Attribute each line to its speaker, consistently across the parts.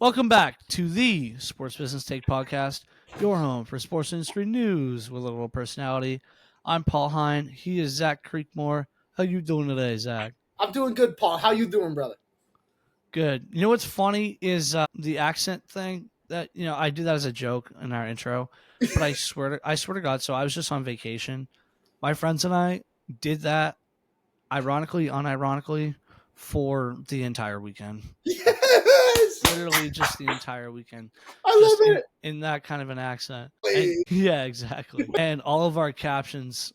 Speaker 1: Welcome back to the Sports Business Take Podcast, your home for sports industry news with a little personality. I'm Paul Hine. He is Zach Creekmore. How you doing today, Zach?
Speaker 2: I'm doing good, Paul. How you doing, brother?
Speaker 1: Good. You know what's funny is the accent thing that I do that as a joke in our intro, but I swear to God. So I was just on vacation. My friends and I did that, ironically, unironically, for the entire weekend.
Speaker 2: Yes,
Speaker 1: Literally just the entire weekend,
Speaker 2: I
Speaker 1: just
Speaker 2: love
Speaker 1: in,
Speaker 2: it.
Speaker 1: in that kind of an accent. And
Speaker 2: Wait,
Speaker 1: yeah, exactly. And all of our captions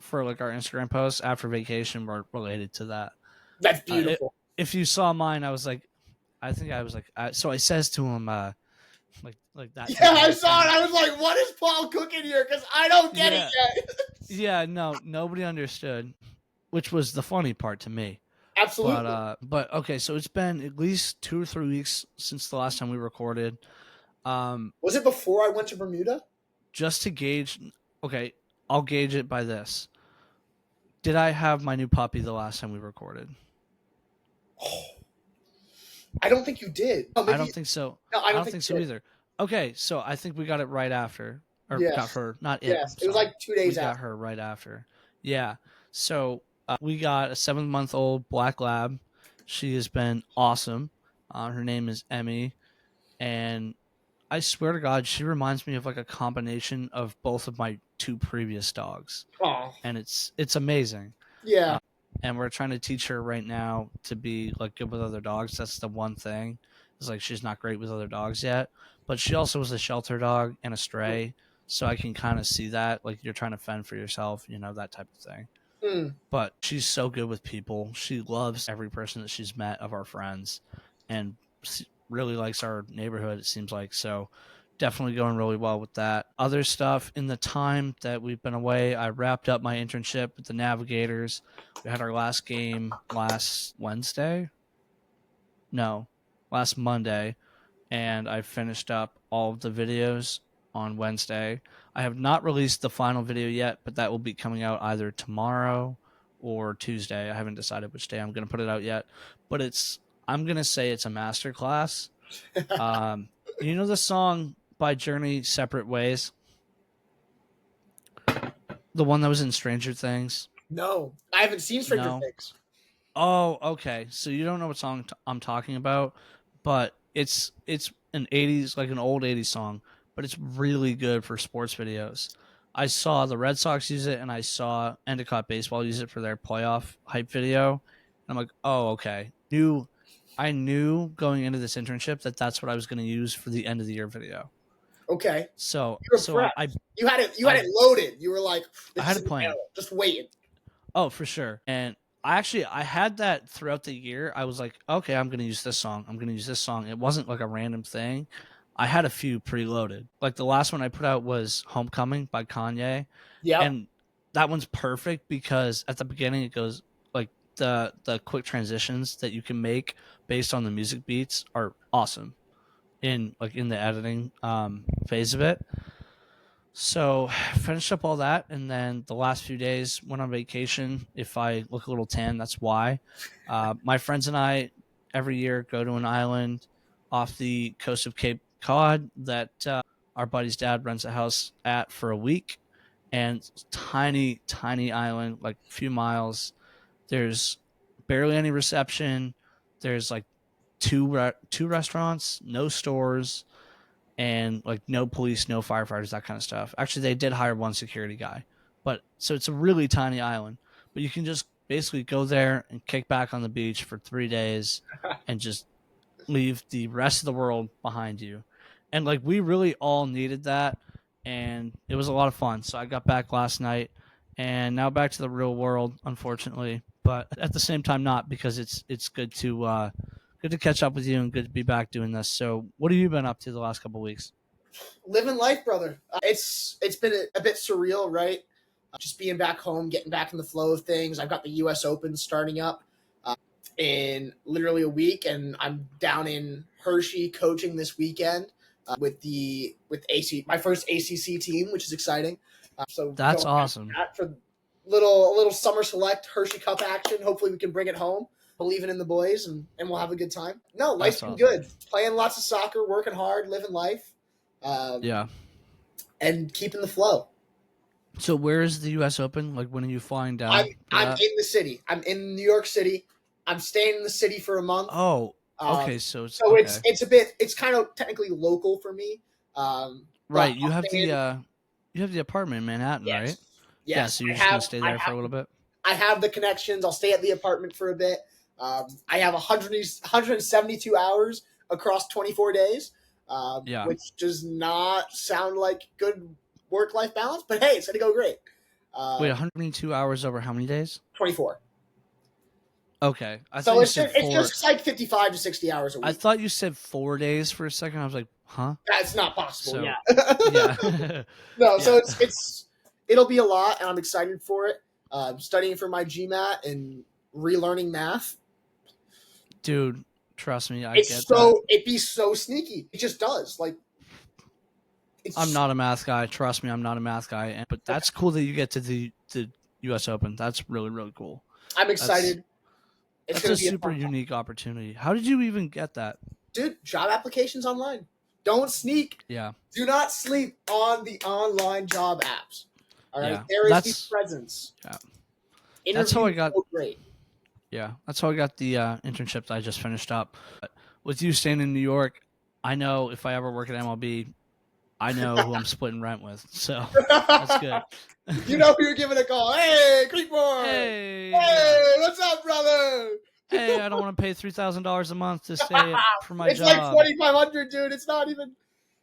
Speaker 1: for like our Instagram posts after vacation were related to that.
Speaker 2: that's
Speaker 1: Uh, it,
Speaker 2: beautiful.
Speaker 1: if you saw mine, so I says to him, like that
Speaker 2: Yeah,
Speaker 1: type of
Speaker 2: I saw it.
Speaker 1: accent.
Speaker 2: I was like, "What is Paul cooking here?" Because I don't get it
Speaker 1: Yeah,
Speaker 2: yet.
Speaker 1: yeah, no, nobody understood, which was the funny part to me. But
Speaker 2: Absolutely.
Speaker 1: but okay, so it's been at least 2 or 3 weeks since the last time we recorded.
Speaker 2: Was it before I went to Bermuda?
Speaker 1: Just to gauge, okay, I'll gauge it by this. Did I have my new puppy the last time we recorded?
Speaker 2: Oh, I don't think you did. Oh,
Speaker 1: I
Speaker 2: maybe.
Speaker 1: don't think so.
Speaker 2: No, I
Speaker 1: I
Speaker 2: don't
Speaker 1: don't
Speaker 2: think
Speaker 1: think
Speaker 2: you
Speaker 1: so
Speaker 2: did.
Speaker 1: either. Okay, so I think we got it right after, or got
Speaker 2: Yes,
Speaker 1: her, not it.
Speaker 2: yes.
Speaker 1: I'm
Speaker 2: It was
Speaker 1: sorry.
Speaker 2: like 2
Speaker 1: We
Speaker 2: days
Speaker 1: got
Speaker 2: after.
Speaker 1: her right after. Yeah. So we got a 7-month-old black lab. She has been awesome. Her name is Emmy, and I swear to God, she reminds me of like a combination of both of my two previous dogs,
Speaker 2: Oh,
Speaker 1: and it's amazing.
Speaker 2: yeah.
Speaker 1: And we're trying to teach her right now to be like good with other dogs. That's the one thing. It's like she's not great with other dogs yet, but she also was a shelter dog and a stray, so I can kind of see that like you're trying to fend for yourself, that type of thing.
Speaker 2: Mm.
Speaker 1: But she's so good with people. She loves every person that she's met of our friends, and really likes our neighborhood. It seems like so. Definitely going really well with that. Other stuff in the time that we've been away, I wrapped up my internship with the Navigators. We had our last game last Wednesday. No, last Monday, and I finished up all of the videos on Wednesday. I have not released the final video yet, but that will be coming out either tomorrow or Tuesday. I haven't decided which day I'm going to put it out yet, but I'm going to say it's a masterclass. Um, you know the song by Journey, Separate Ways? The one that was in Stranger Things?
Speaker 2: No, I haven't seen Stranger
Speaker 1: No?
Speaker 2: Things.
Speaker 1: Oh, okay. So you don't know what song I'm talking about, but it's an 80s, like an old 80s song, but it's really good for sports videos. I saw the Red Sox use it, and I saw Endicott Baseball use it for their playoff hype video. And I'm like, oh, okay. I knew going into this internship that that's what I was going to use for the end of the year video.
Speaker 2: Okay,
Speaker 1: So
Speaker 2: you were
Speaker 1: so
Speaker 2: prepped.
Speaker 1: I
Speaker 2: You had it. You had
Speaker 1: I
Speaker 2: it loaded. You were like,
Speaker 1: I
Speaker 2: "This
Speaker 1: had
Speaker 2: is
Speaker 1: a
Speaker 2: in the
Speaker 1: plan.
Speaker 2: barrel, just waiting."
Speaker 1: Oh, for sure. And I had that throughout the year. I was like, okay, I'm going to use this song. I'm going to use this song. It wasn't like a random thing. I had a few preloaded. Like the last one I put out was Homecoming by Kanye.
Speaker 2: Yep.
Speaker 1: And that one's perfect because at the beginning it goes like the quick transitions that you can make based on the music beats are awesome in the editing phase of it. So finished up all that, and then the last few days went on vacation. If I look a little tan, that's why. My friends and I every year go to an island off the coast of Cape Cod that our buddy's dad rents a house at for a week, and tiny, tiny island, like a few miles. There's barely any reception. There's like two restaurants, no stores, and like no police, no firefighters, that kind of stuff. Actually, they did hire one security guy, but so it's a really tiny island. But you can just basically go there and kick back on the beach for 3 days, and just leave the rest of the world behind you. And like we really all needed that, and it was a lot of fun. So I got back last night, and now back to the real world, unfortunately. But at the same time, not, because it's good to catch up with you and good to be back doing this. So, what have you been up to the last couple of weeks?
Speaker 2: Living life, brother. It's been a bit surreal, right? Just being back home, getting back in the flow of things. I've got the U.S. Open starting up in literally a week, and I'm down in Hershey coaching this weekend with AC my first ACC team, which is exciting. So
Speaker 1: That's
Speaker 2: going out
Speaker 1: awesome.
Speaker 2: that for a little summer select Hershey Cup action. Hopefully, we can bring it home. believing in the boys, and we'll have a good time. No, life's
Speaker 1: That's
Speaker 2: been
Speaker 1: awesome.
Speaker 2: good. Playing lots of soccer, working hard, living life,
Speaker 1: Yeah.
Speaker 2: and keeping the flow.
Speaker 1: So where is the U.S. Open? Like, when are you flying down for
Speaker 2: I'm
Speaker 1: that?
Speaker 2: in the city. I'm in New York City. I'm staying in the city for a month.
Speaker 1: Oh, okay.
Speaker 2: Um,
Speaker 1: So it's
Speaker 2: so
Speaker 1: okay.
Speaker 2: it's kind of technically local for me. But
Speaker 1: Right. You
Speaker 2: I'll
Speaker 1: have
Speaker 2: stay in,
Speaker 1: the apartment in Manhattan, right?
Speaker 2: yes,
Speaker 1: Yeah.
Speaker 2: yes.
Speaker 1: So you're just gonna stay there for a little bit.
Speaker 2: I have the connections. I'll stay at the apartment for a bit. I have 172 hours across 24 days,
Speaker 1: Yeah.
Speaker 2: which does not sound like good work-life balance, but hey, it's going to go great.
Speaker 1: Wait, 102 hours over how many days?
Speaker 2: 24.
Speaker 1: Okay. I thought
Speaker 2: So
Speaker 1: you said
Speaker 2: it's
Speaker 1: 4.
Speaker 2: just like 55 to 60 hours a
Speaker 1: I
Speaker 2: week.
Speaker 1: thought you said 4 days for a second. I was like, huh?
Speaker 2: That's not possible.
Speaker 1: So
Speaker 2: Yeah.
Speaker 1: yeah.
Speaker 2: No, so
Speaker 1: Yeah.
Speaker 2: it'll be a lot, and I'm excited for it. Studying for my GMAT and relearning math.
Speaker 1: Dude, trust me, I
Speaker 2: It's
Speaker 1: get
Speaker 2: so
Speaker 1: that.
Speaker 2: it'd be so sneaky. It just does. Like it's
Speaker 1: I'm not a math guy. Trust me, I'm not a math guy. But that's cool that you get to the U.S. Open. That's really, really cool.
Speaker 2: I'm excited. It's
Speaker 1: That's
Speaker 2: gonna
Speaker 1: a
Speaker 2: be
Speaker 1: super
Speaker 2: fun time.
Speaker 1: unique opportunity. How did you even get that?
Speaker 2: Dude, job applications online. Don't sneak.
Speaker 1: Yeah.
Speaker 2: Do not sleep on the online job apps. All right.
Speaker 1: Yeah.
Speaker 2: There is the presence.
Speaker 1: Yeah.
Speaker 2: Interviews
Speaker 1: That's how I got.
Speaker 2: so great.
Speaker 1: Yeah, that's how I got the internship that I just finished up. But with you staying in New York, I know if I ever work at MLB, I know who I'm splitting rent with. So that's good.
Speaker 2: You know who you're giving a call. Hey, Creekmore.
Speaker 1: Hey,
Speaker 2: Hey, what's up, brother?
Speaker 1: hey, I don't want to pay $3,000 a month to stay for my
Speaker 2: It's
Speaker 1: job.
Speaker 2: like 2,500, dude. It's not even.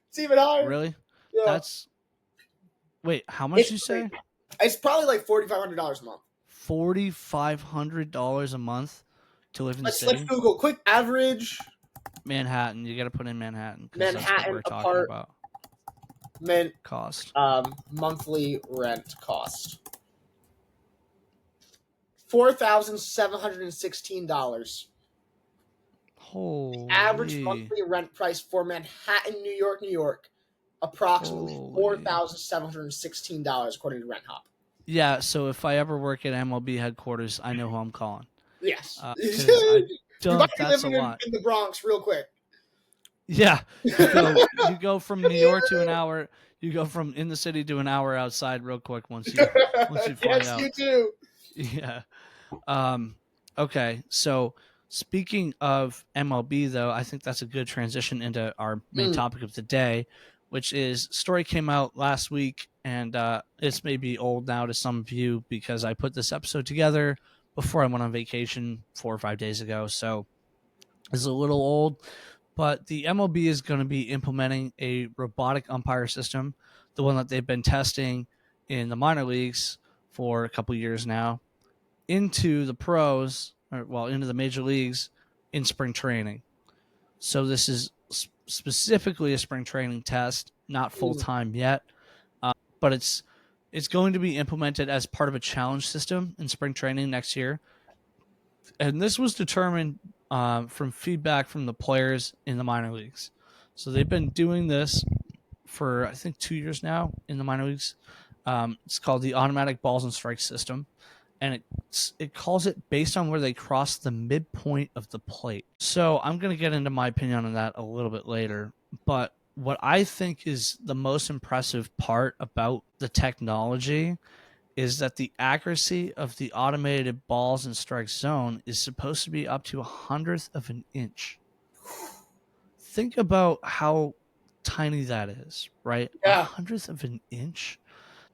Speaker 2: It's even higher.
Speaker 1: Really?
Speaker 2: Yeah.
Speaker 1: That's wait. How much
Speaker 2: It's
Speaker 1: you say?
Speaker 2: crazy. It's probably like $4,500 a month.
Speaker 1: $4,500 a month to live in the city.
Speaker 2: Let's Google quick average
Speaker 1: Manhattan. You got to put in Manhattan because that's what
Speaker 2: Manhattan
Speaker 1: we're talking
Speaker 2: apart
Speaker 1: about. Cost.
Speaker 2: Monthly rent cost. $4,716.
Speaker 1: Holy.
Speaker 2: Average monthly rent price for Manhattan, New York, approximately $4,716 according to RentHop.
Speaker 1: Yeah, so if I ever work at MLB headquarters, I know who I'm calling.
Speaker 2: Yes.
Speaker 1: I
Speaker 2: You might be
Speaker 1: that's a
Speaker 2: living
Speaker 1: lot.
Speaker 2: in the Bronx real quick.
Speaker 1: Yeah, you go from New York to an hour. You go from in the city to an hour outside real quick once you find
Speaker 2: yes,
Speaker 1: out.
Speaker 2: you do.
Speaker 1: Yeah. Okay. So speaking of MLB, though, I think that's a good transition into our main topic of the day, which is story came out last week, and it's maybe old now to some of you because I put this episode together before I went on vacation 4 or 5 days ago. So it's a little old, but the MLB is going to be implementing a robotic umpire system, the one that they've been testing in the minor leagues for a couple years now, into the pros, into the major leagues in spring training. So this is specifically a spring training test, not full time yet, but it's going to be implemented as part of a challenge system in spring training next year. And this was determined from feedback from the players in the minor leagues. So they've been doing this for I think 2 years now in the minor leagues. It's called the automatic balls and strikes system, and it calls it based on where they cross the midpoint of the plate. So I'm going to get into my opinion on that a little bit later, but what I think is the most impressive part about the technology is that the accuracy of the automated balls and strike zone is supposed to be up to 100th of an inch. Think about how tiny that is, right?
Speaker 2: Yeah.
Speaker 1: 100th of an inch?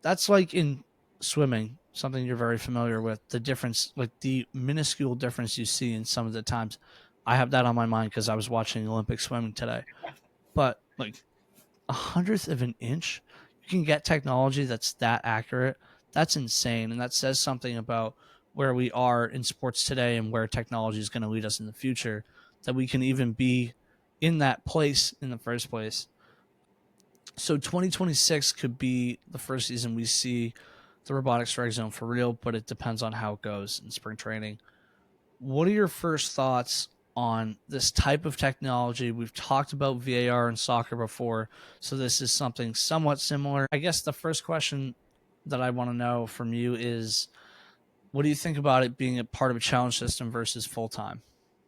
Speaker 1: That's like in swimming, something you're very familiar with, the difference, like the minuscule difference you see in some of the times. I have that on my mind because I was watching Olympic swimming today. But like 100th of an inch, you can get technology that's that accurate. That's insane. And that says something about where we are in sports today and where technology is going to lead us in the future, that we can even be in that place in the first place. So 2026 could be the first season we see the robotic strike zone for real, but it depends on how it goes in spring training. What are your first thoughts on this type of technology? We've talked about VAR in soccer before, so this is something somewhat similar. I guess the first question that I want to know from you is, What do you think about it being a part of a challenge system versus full time?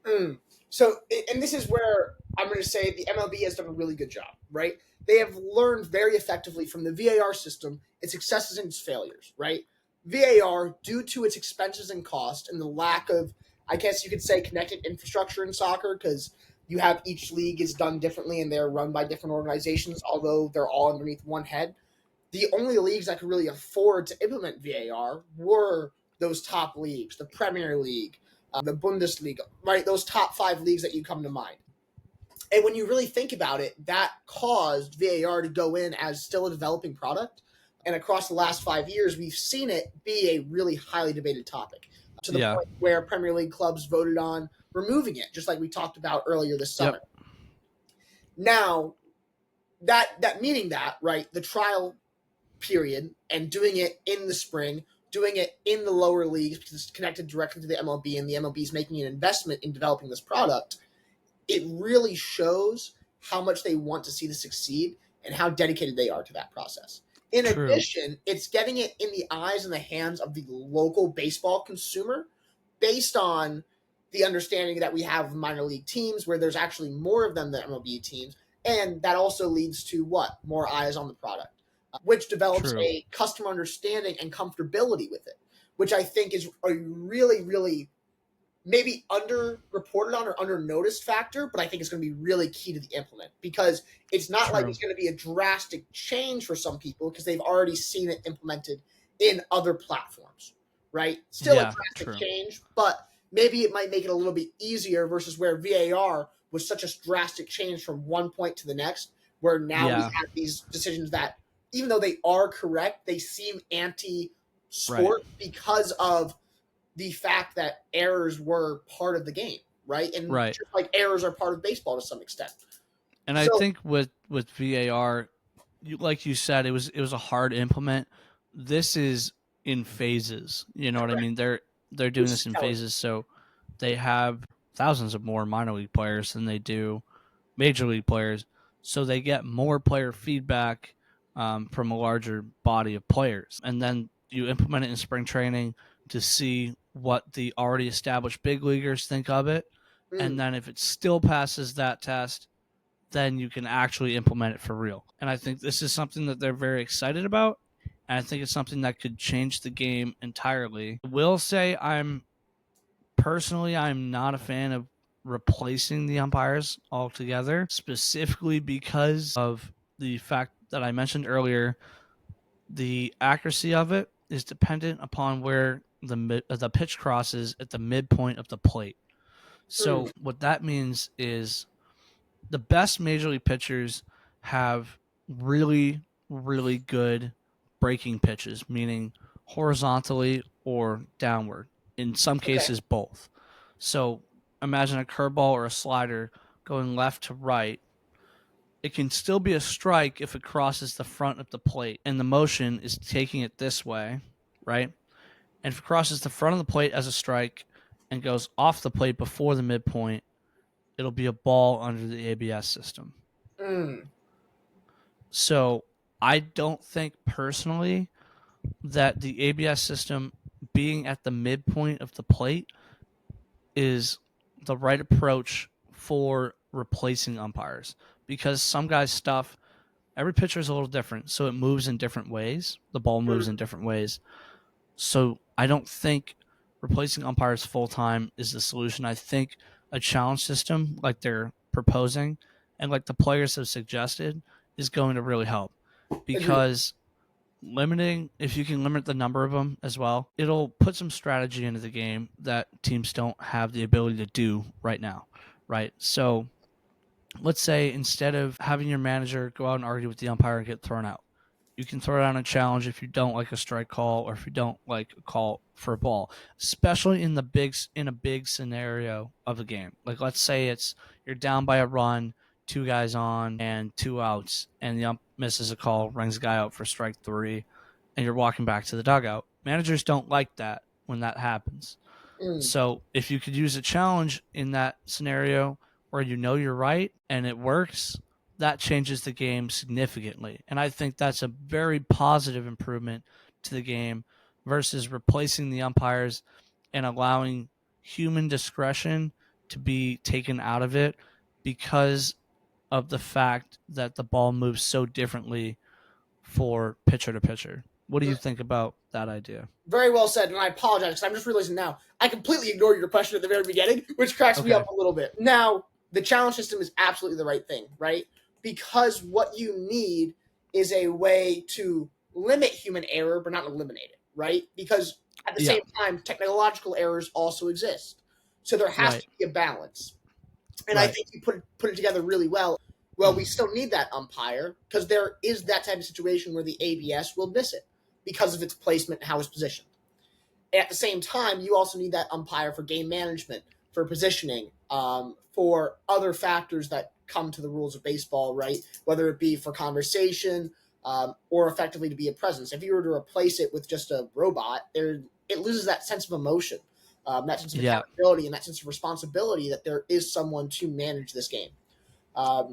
Speaker 2: Mm. So, and this is where I'm going to say the MLB has done a really good job, right? They have learned very effectively from the VAR system its successes and its failures, right? VAR, due to its expenses and cost and the lack of, I guess you could say, connected infrastructure in soccer, because you have each league is done differently and they're run by different organizations, although they're all underneath one head. The only leagues that could really afford to implement VAR were those top leagues, the Premier League, the Bundesliga, right? Those top five leagues that you come to mind. And when you really think about it, that caused VAR to go in as still a developing product. And across the last 5 years, we've seen it be a really highly debated topic to the
Speaker 1: Yeah.
Speaker 2: point where Premier League clubs voted on removing it, just like we talked about earlier this summer.
Speaker 1: Yep.
Speaker 2: Now, that meaning that, right, the trial period and doing it in the spring, doing it in the lower leagues because it's connected directly to the MLB and the MLB is making an investment in developing this product, it really shows how much they want to see this succeed and how dedicated they are to that process. In
Speaker 1: True.
Speaker 2: addition, it's getting it in the eyes and the hands of the local baseball consumer based on the understanding that we have of minor league teams where there's actually more of them than MLB teams. And that also leads to what? More eyes on the product, which develops
Speaker 1: True.
Speaker 2: a customer understanding and comfortability with it, which I think is a really, really maybe underreported on or under noticed factor, but I think it's going to be really key to the implement because it's not like
Speaker 1: True.
Speaker 2: it's going to be a drastic change for some people because they've already seen it implemented in other platforms, right? Still a
Speaker 1: Yeah,
Speaker 2: drastic
Speaker 1: true.
Speaker 2: change, but maybe it might make it a little bit easier versus where VAR was such a drastic change from one point to the next, where now we
Speaker 1: Yeah.
Speaker 2: have these decisions that, even though they are correct, they seem anti-sport because of the fact that errors were part of the game, right? And
Speaker 1: Right.
Speaker 2: just like errors are part of baseball to some extent.
Speaker 1: And I
Speaker 2: So,
Speaker 1: think with VAR, like you said, it was a hard implement. This is in phases. You know what I
Speaker 2: correct.
Speaker 1: mean? They're doing
Speaker 2: Which
Speaker 1: this
Speaker 2: is
Speaker 1: in
Speaker 2: telling.
Speaker 1: phases, so they have thousands of more minor league players than they do major league players. So they get more player feedback from a larger body of players, and then you implement it in spring training to see what the already established big leaguers think of it, and then if it still passes that test, then you can actually implement it for real. And I think this is something that they're very excited about. And I think it's something that could change the game entirely. I will say I'm not a fan of replacing the umpires altogether, specifically because of the fact that I mentioned earlier. The accuracy of it is dependent upon where the pitch crosses at the midpoint of the plate. So what that means is the best major league pitchers have really, really good breaking pitches, meaning horizontally or downward. In some
Speaker 2: Okay.
Speaker 1: cases, both. So imagine a curveball or a slider going left to right. It can still be a strike if it crosses the front of the plate and the motion is taking it this way, right? And if it crosses the front of the plate as a strike and goes off the plate before the midpoint, it'll be a ball under the ABS system.
Speaker 2: Mm.
Speaker 1: So I don't think personally that the ABS system being at the midpoint of the plate is the right approach for replacing umpires because some guys' stuff, every pitcher is a little different, so it moves in different ways. The ball moves in different ways. So I don't think replacing umpires full time is the solution. I think a challenge system like they're proposing and like the players have suggested is going to really help because if you can limit the number of them as well, it'll put some strategy into the game that teams don't have the ability to do right now, right? So let's say instead of having your manager go out and argue with the umpire and get thrown out, you can throw down a challenge if you don't like a strike call or if you don't like a call for a ball, especially in a big scenario of a game. Like let's say you're down by a run, two guys on and two outs, and the ump misses a call, rings a guy out for strike three, and you're walking back to the dugout. Managers don't like that when that happens. So if you could use a challenge in that scenario where you know you're right and it works, that changes the game significantly. And I think that's a very positive improvement to the game versus replacing the umpires and allowing human discretion to be taken out of it because of the fact that the ball moves so differently for pitcher to pitcher. What do you think about that idea?
Speaker 2: Very well said, and I apologize because I'm just realizing now I completely ignored your question at the very beginning, which cracks me
Speaker 1: Okay.
Speaker 2: up a little bit. Now, the challenge system is absolutely the right thing, right? Because what you need is a way to limit human error but not eliminate it, right? Because at the
Speaker 1: Yeah.
Speaker 2: same time, technological errors also exist. So there has
Speaker 1: Right.
Speaker 2: to be a balance. And I
Speaker 1: Right.
Speaker 2: think you put it together really well. Well, we still need that umpire because there is that type of situation where the ABS will miss it because of its placement and how it's positioned. At the same time, you also need that umpire for game management, for positioning, for other factors that come to the rules of baseball, right? Whether it be for conversation or effectively to be a presence. If you were to replace it with just a robot, it loses that sense of emotion, that sense of
Speaker 1: Yeah.
Speaker 2: accountability, and that sense of responsibility that there is someone to manage this game,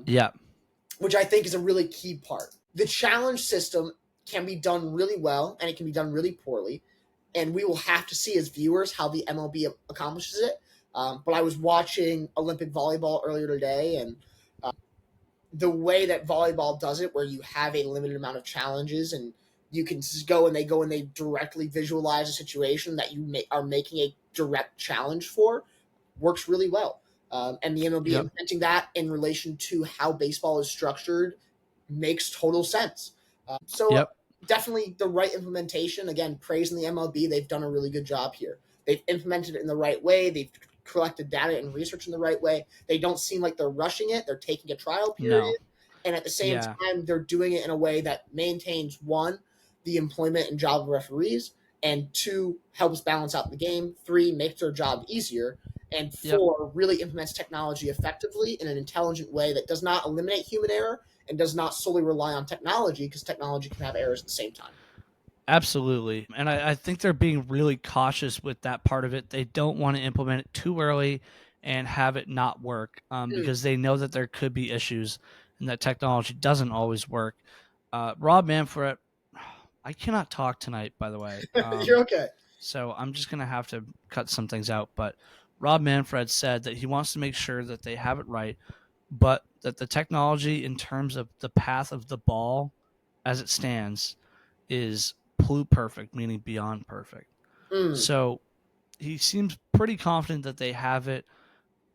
Speaker 1: Yeah.
Speaker 2: which I think is a really key part. The challenge system can be done really well and it can be done really poorly, and we will have to see as viewers how the MLB accomplishes it. But I was watching Olympic volleyball earlier today, and the way that volleyball does it, where you have a limited amount of challenges and you can just go and they directly visualize a situation that are making a direct challenge for, works really well. And the MLB
Speaker 1: Yep.
Speaker 2: implementing that in relation to how baseball is structured makes total sense. So
Speaker 1: Yep.
Speaker 2: definitely the right implementation. Again, praising the MLB, they've done a really good job here. They've implemented it in the right way. They've collected data and research in the right way. They don't seem like they're rushing it. They're taking a trial
Speaker 1: No.
Speaker 2: period, and at the same
Speaker 1: Yeah.
Speaker 2: time, they're doing it in a way that maintains one, the employment and job of referees, and two, helps balance out the game. Three, makes their job easier, and
Speaker 1: Yep.
Speaker 2: four, really implements technology effectively in an intelligent way that does not eliminate human error and does not solely rely on technology because technology can have errors at the same time.
Speaker 1: Absolutely. And I think they're being really cautious with that part of it. They don't want to implement it too early and have it not work because they know that there could be issues and that technology doesn't always work. Rob Manfred, I cannot talk tonight, by the way.
Speaker 2: You're okay.
Speaker 1: So I'm just going to have to cut some things out. But Rob Manfred said that he wants to make sure that they have it right, but that the technology in terms of the path of the ball as it stands is perfect, meaning beyond perfect.
Speaker 2: Mm.
Speaker 1: So he seems pretty confident that they have it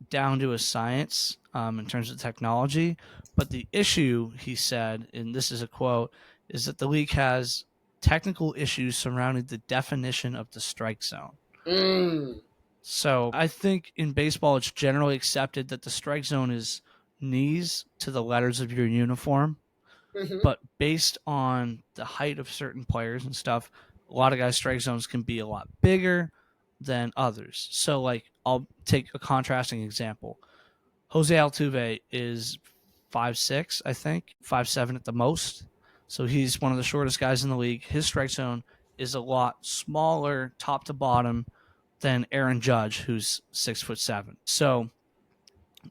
Speaker 1: down to a science in terms of technology. But the issue, he said, and this is a quote, is that the league has technical issues surrounding the definition of the strike zone.
Speaker 2: Mm.
Speaker 1: So I think in baseball, it's generally accepted that the strike zone is knees to the letters of your uniform.
Speaker 2: Mm-hmm.
Speaker 1: But based on the height of certain players and stuff, a lot of guys' strike zones can be a lot bigger than others. So, like, I'll take a contrasting example. Jose Altuve is 5'6", I think, 5'7" at the most. So he's one of the shortest guys in the league. His strike zone is a lot smaller, top to bottom, than Aaron Judge, who's 6'7". So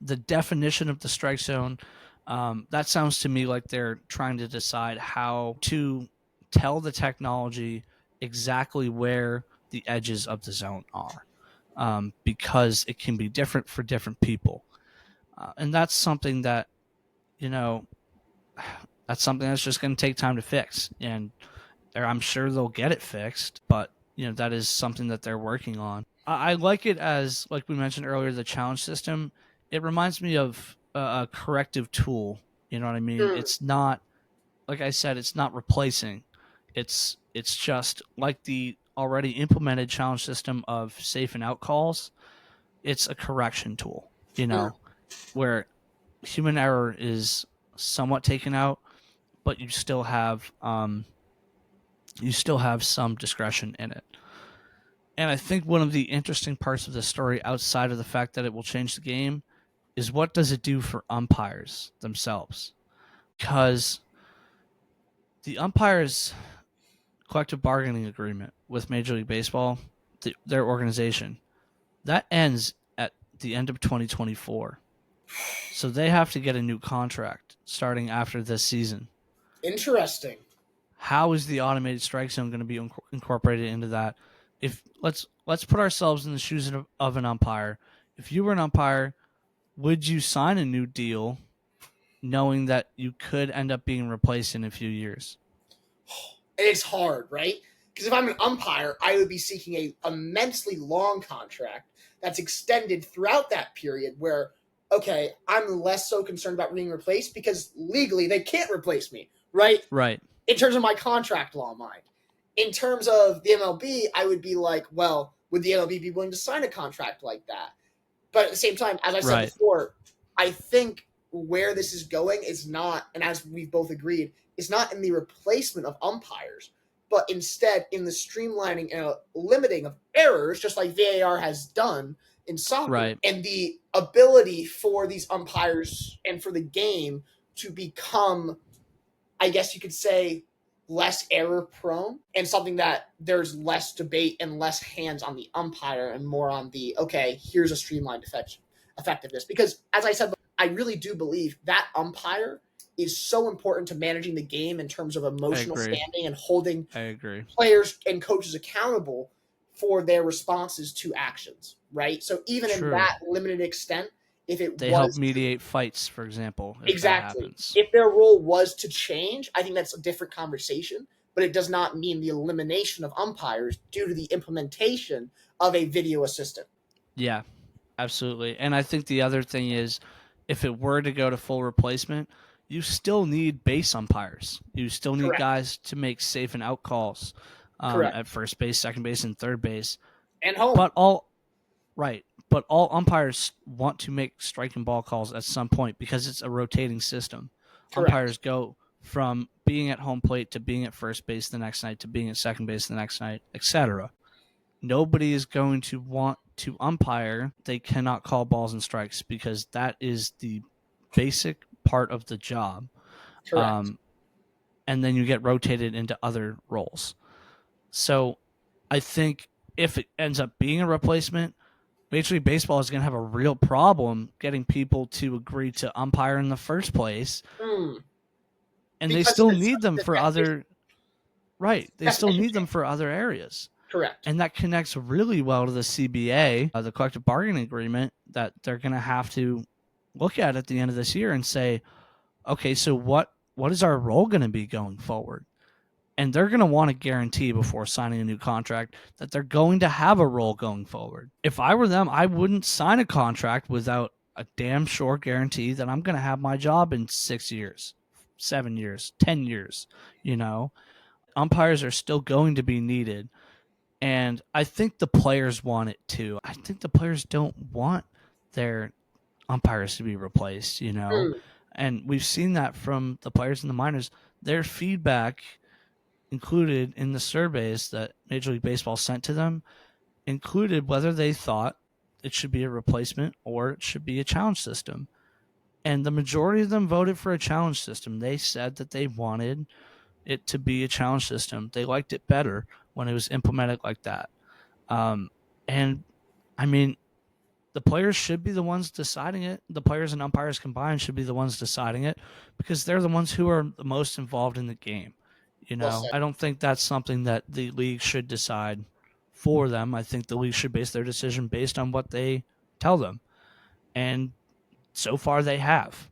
Speaker 1: the definition of the strike zone, that sounds to me like they're trying to decide how to tell the technology exactly where the edges of the zone are, because it can be different for different people. And that's something that, you know, that's something that's just going to take time to fix. And I'm sure they'll get it fixed, but, you know, that is something that they're working on. I like it as, like we mentioned earlier, the challenge system. It reminds me of a corrective tool. You know what I mean?
Speaker 2: Mm.
Speaker 1: It's not, like I said, it's not replacing. It's just like the already implemented challenge system of safe and out calls. It's a correction tool, you know, where human error is somewhat taken out, but you still have some discretion in it. And I think one of the interesting parts of the story, outside of the fact that it will change the game, is what does it do for umpires themselves? Because the umpires' collective bargaining agreement with Major League Baseball, their organization, that ends at the end of 2024. So they have to get a new contract starting after this season.
Speaker 2: Interesting.
Speaker 1: how is the automated strike zone going to be incorporated into that? If let's put ourselves in the shoes of an umpire. If you were an umpire, would you sign a new deal knowing that you could end up being replaced in a few years?
Speaker 2: And it's hard, right? Because if I'm an umpire, I would be seeking a immensely long contract that's extended throughout that period where, okay, I'm less so concerned about being replaced because legally they can't replace me, right?
Speaker 1: Right.
Speaker 2: In terms of my contract law mind. In terms of the MLB, I would be like, well, would the MLB be willing to sign a contract like that? But at the same time, as I said before, I think where this is going is not, and as we've both agreed, is not in the replacement of umpires, but instead in the streamlining and limiting of errors, just like VAR has done in soccer, and the ability for these umpires and for the game to become, I guess you could say, less error prone and something that there's less debate and less hands on the umpire and more on the, okay, here's a streamlined effectiveness. Because as I said, I really do believe that umpire is so important to managing the game in terms of emotional standing and holding players and coaches accountable for their responses to actions, right? So even in that limited extent, if they
Speaker 1: help mediate fights, for example.
Speaker 2: Exactly. If their role was to change, I think that's a different conversation, but it does not mean the elimination of umpires due to the implementation of a video assistant.
Speaker 1: Yeah, absolutely. And I think the other thing is, if it were to go to full replacement, you still need base umpires. You still need guys to make safe and out calls at first base, second base, and third base.
Speaker 2: And home.
Speaker 1: But all umpires want to make strike and ball calls at some point because it's a rotating system. Umpires go from being at home plate to being at first base the next night to being at second base the next night, etc. Nobody is going to want to umpire. They cannot call balls and strikes because that is the basic part of the job. And then you get rotated into other roles. So I think if it ends up being a replacement, Major League Baseball is going to have a real problem getting people to agree to umpire in the first place. And because they still need them for other... Right. They still need them for other areas.
Speaker 2: Correct.
Speaker 1: And that connects really well to the CBA, the collective bargaining agreement, that they're going to have to look at the end of this year and say, okay, so what is our role going to be going forward? And they're going to want to guarantee before signing a new contract that they're going to have a role going forward. If I were them, I wouldn't sign a contract without a damn sure guarantee that I'm going to have my job in 6 years, 7 years, 10 years. Umpires are still going to be needed. And I think the players want it too. I think the players don't want their umpires to be replaced, And we've seen that from the players in the minors. Their feedback included in the surveys that Major League Baseball sent to them included whether they thought it should be a replacement or it should be a challenge system. And the majority of them voted for a challenge system. They said that they wanted it to be a challenge system. They liked it better when it was implemented like that. And I mean, the players should be the ones deciding it. The players and umpires combined should be the ones deciding it because they're the ones who are the most involved in the game. I don't think that's something that the league should decide for them. I think the league should base their decision based on what they tell them. And so far they have.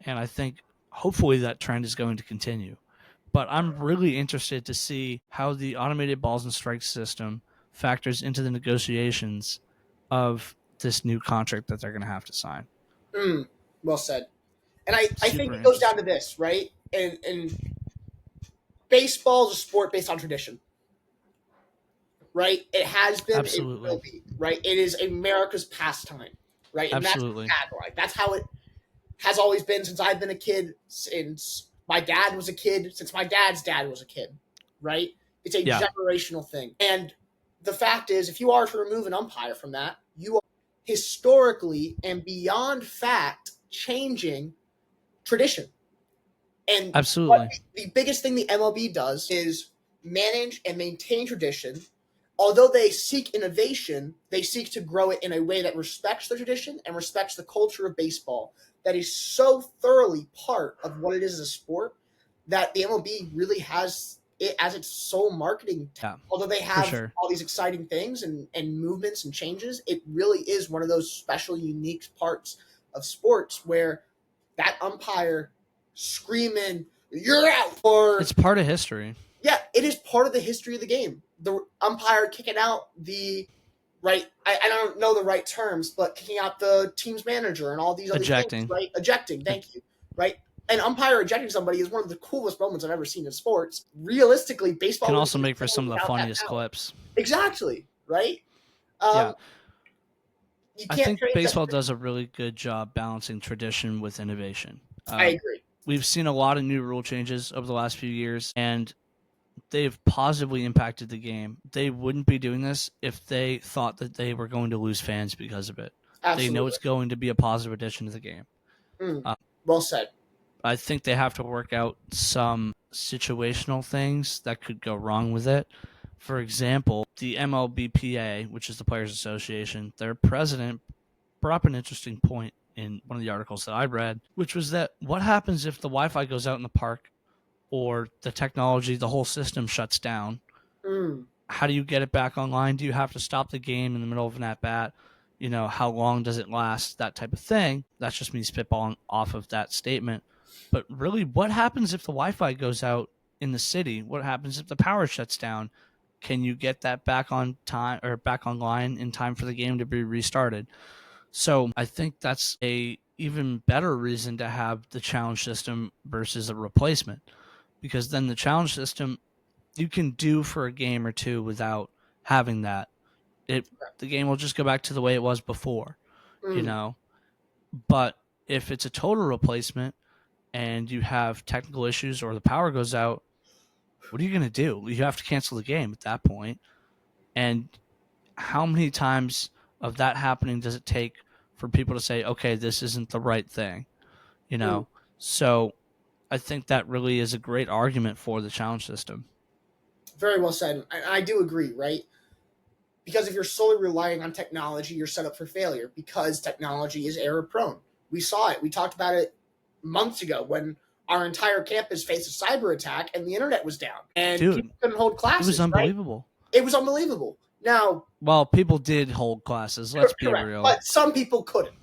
Speaker 1: And I think hopefully that trend is going to continue. But I'm really interested to see how the automated balls and strikes system factors into the negotiations of this new contract that they're going to have to sign.
Speaker 2: Well said. And I think it goes down to this, right? And baseball is a sport based on tradition, right? It has been,
Speaker 1: absolutely.
Speaker 2: It will be, right? It is America's pastime, right? And
Speaker 1: absolutely.
Speaker 2: That's how it has always been since I've been a kid, since my dad was a kid, since my dad's dad was a kid, right? It's a generational thing. And the fact is, if you are to remove an umpire from that, you are historically and beyond fact changing tradition. And
Speaker 1: absolutely,
Speaker 2: the biggest thing the MLB does is manage and maintain tradition. Although they seek innovation, they seek to grow it in a way that respects the tradition and respects the culture of baseball that is so thoroughly part of what it is as a sport that the MLB really has it as its sole marketing.
Speaker 1: Yeah,
Speaker 2: Although they
Speaker 1: for
Speaker 2: have
Speaker 1: sure.
Speaker 2: all these exciting things and movements and changes, it really is one of those special, unique parts of sports where that umpire screaming, "You're out!" or
Speaker 1: It's part of history.
Speaker 2: yeah, it is part of the history of the game. The umpire kicking out the right, I don't know the right terms, but kicking out the team's manager and all these other things,
Speaker 1: Ejecting.
Speaker 2: right? Ejecting, thank you, right? An umpire ejecting somebody is one of the coolest moments I've ever seen in sports. Realistically, baseball
Speaker 1: Can
Speaker 2: wouldn't
Speaker 1: also
Speaker 2: be
Speaker 1: make for
Speaker 2: playing
Speaker 1: some of the
Speaker 2: without that
Speaker 1: funniest
Speaker 2: power.
Speaker 1: clips.
Speaker 2: Exactly, right?
Speaker 1: Yeah.
Speaker 2: Um, you
Speaker 1: I
Speaker 2: can't
Speaker 1: think
Speaker 2: change that.
Speaker 1: baseball does a really good job balancing tradition with innovation.
Speaker 2: I agree.
Speaker 1: We've seen a lot of new rule changes over the last few years, and they've positively impacted the game. They wouldn't be doing this if they thought that they were going to lose fans because of it. They know
Speaker 2: Absolutely.
Speaker 1: it's going to be a positive addition to the game.
Speaker 2: Mm,
Speaker 1: Uh,
Speaker 2: well said.
Speaker 1: I think they have to work out some situational things that could go wrong with it. For example, the MLBPA, which is the Players Association, their president brought up an interesting point in one of the articles that I read, which was that what happens if the Wi-Fi goes out in the park or the technology, the whole system shuts down?
Speaker 2: Mm,
Speaker 1: How do you get it back online? Do you have to stop the game in the middle of an at-bat? You know, how long does it last? That type of thing. That's just me spitballing off of that statement. But really, what happens if the Wi-Fi goes out in the city? What happens if the power shuts down? Can you get that back on time or back online in time for the game to be restarted? So I think that's a even better reason to have the challenge system versus a replacement, because then the challenge system you can do for a game or two without having that. The game will just go back to the way it was before, you
Speaker 2: mm.
Speaker 1: know. But if it's a total replacement and you have technical issues or the power goes out, what are you going to do? You have to cancel the game at that point. And how many times of that happening does it take for people to say, okay, this isn't the right thing? You
Speaker 2: Mm.
Speaker 1: know? So I think that really is a great argument for the challenge system.
Speaker 2: Very well said. I do agree, right? Because if you're solely relying on technology, you're set up for failure because technology is error prone. We saw it. We talked about it months ago when our entire campus faced a cyber attack and the internet was down and
Speaker 1: Dude,
Speaker 2: people couldn't hold
Speaker 1: it was
Speaker 2: classes, right?
Speaker 1: unbelievable.
Speaker 2: It was unbelievable. Now,
Speaker 1: Well, people did hold classes. Let's be
Speaker 2: correct,
Speaker 1: real.
Speaker 2: but some people couldn't.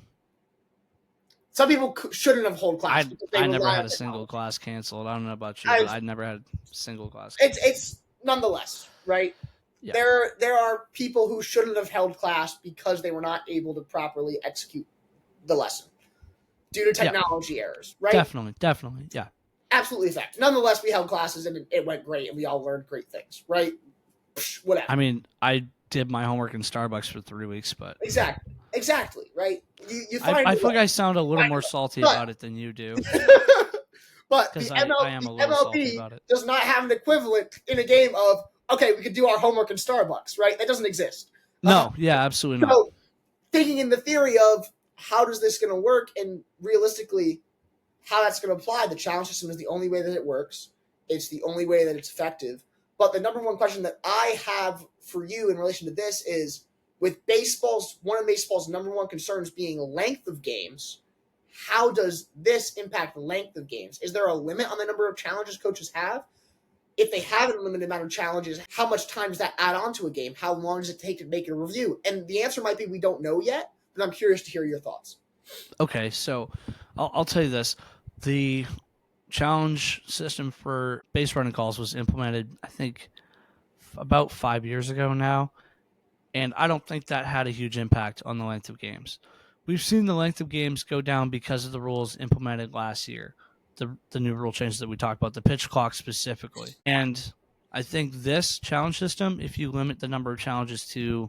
Speaker 2: Some people shouldn't have hold class
Speaker 1: I
Speaker 2: because they
Speaker 1: I never
Speaker 2: rely
Speaker 1: had
Speaker 2: on
Speaker 1: a single
Speaker 2: technology.
Speaker 1: class canceled. I don't know about you, but
Speaker 2: I've,
Speaker 1: I never had a single class canceled.
Speaker 2: it's nonetheless right.
Speaker 1: Yeah.
Speaker 2: There are people who shouldn't have held class because they were not able to properly execute the lesson due to
Speaker 1: Yeah.
Speaker 2: technology errors, right?
Speaker 1: Definitely. Yeah.
Speaker 2: Absolutely a fact. Nonetheless, we held classes and it went great and we all learned great things, right? Whatever.
Speaker 1: I mean, I did my homework in Starbucks for 3 weeks, but
Speaker 2: Exactly, right? You find
Speaker 1: I
Speaker 2: a
Speaker 1: feel
Speaker 2: way.
Speaker 1: like I sound a little more salty
Speaker 2: But-
Speaker 1: about it than you do,
Speaker 2: but
Speaker 1: because
Speaker 2: the
Speaker 1: I am a little salty
Speaker 2: MLB
Speaker 1: about it.
Speaker 2: does not have an equivalent in a game of okay, we could do our homework in Starbucks, right? That doesn't exist.
Speaker 1: No, yeah, absolutely not.
Speaker 2: So thinking in the theory of how does this going to work and realistically how that's going to apply, the challenge system is the only way that it works. It's the only way that it's effective. But the number one question that I have for you in relation to this is with one of baseball's number one concerns being length of games, how does this impact the length of games? Is there a limit on the number of challenges coaches have? If they have an unlimited amount of challenges, how much time does that add on to a game? How long does it take to make a review? And the answer might be we don't know yet, but I'm curious to hear your thoughts.
Speaker 1: Okay, so I'll tell you this: the challenge system for base running calls was implemented, I think, about 5 years ago now, and I don't think that had a huge impact on the length of games. We've seen the length of games go down because of the rules implemented last year, the new rule changes that we talked about, the pitch clock specifically. And I think this challenge system, if you limit the number of challenges to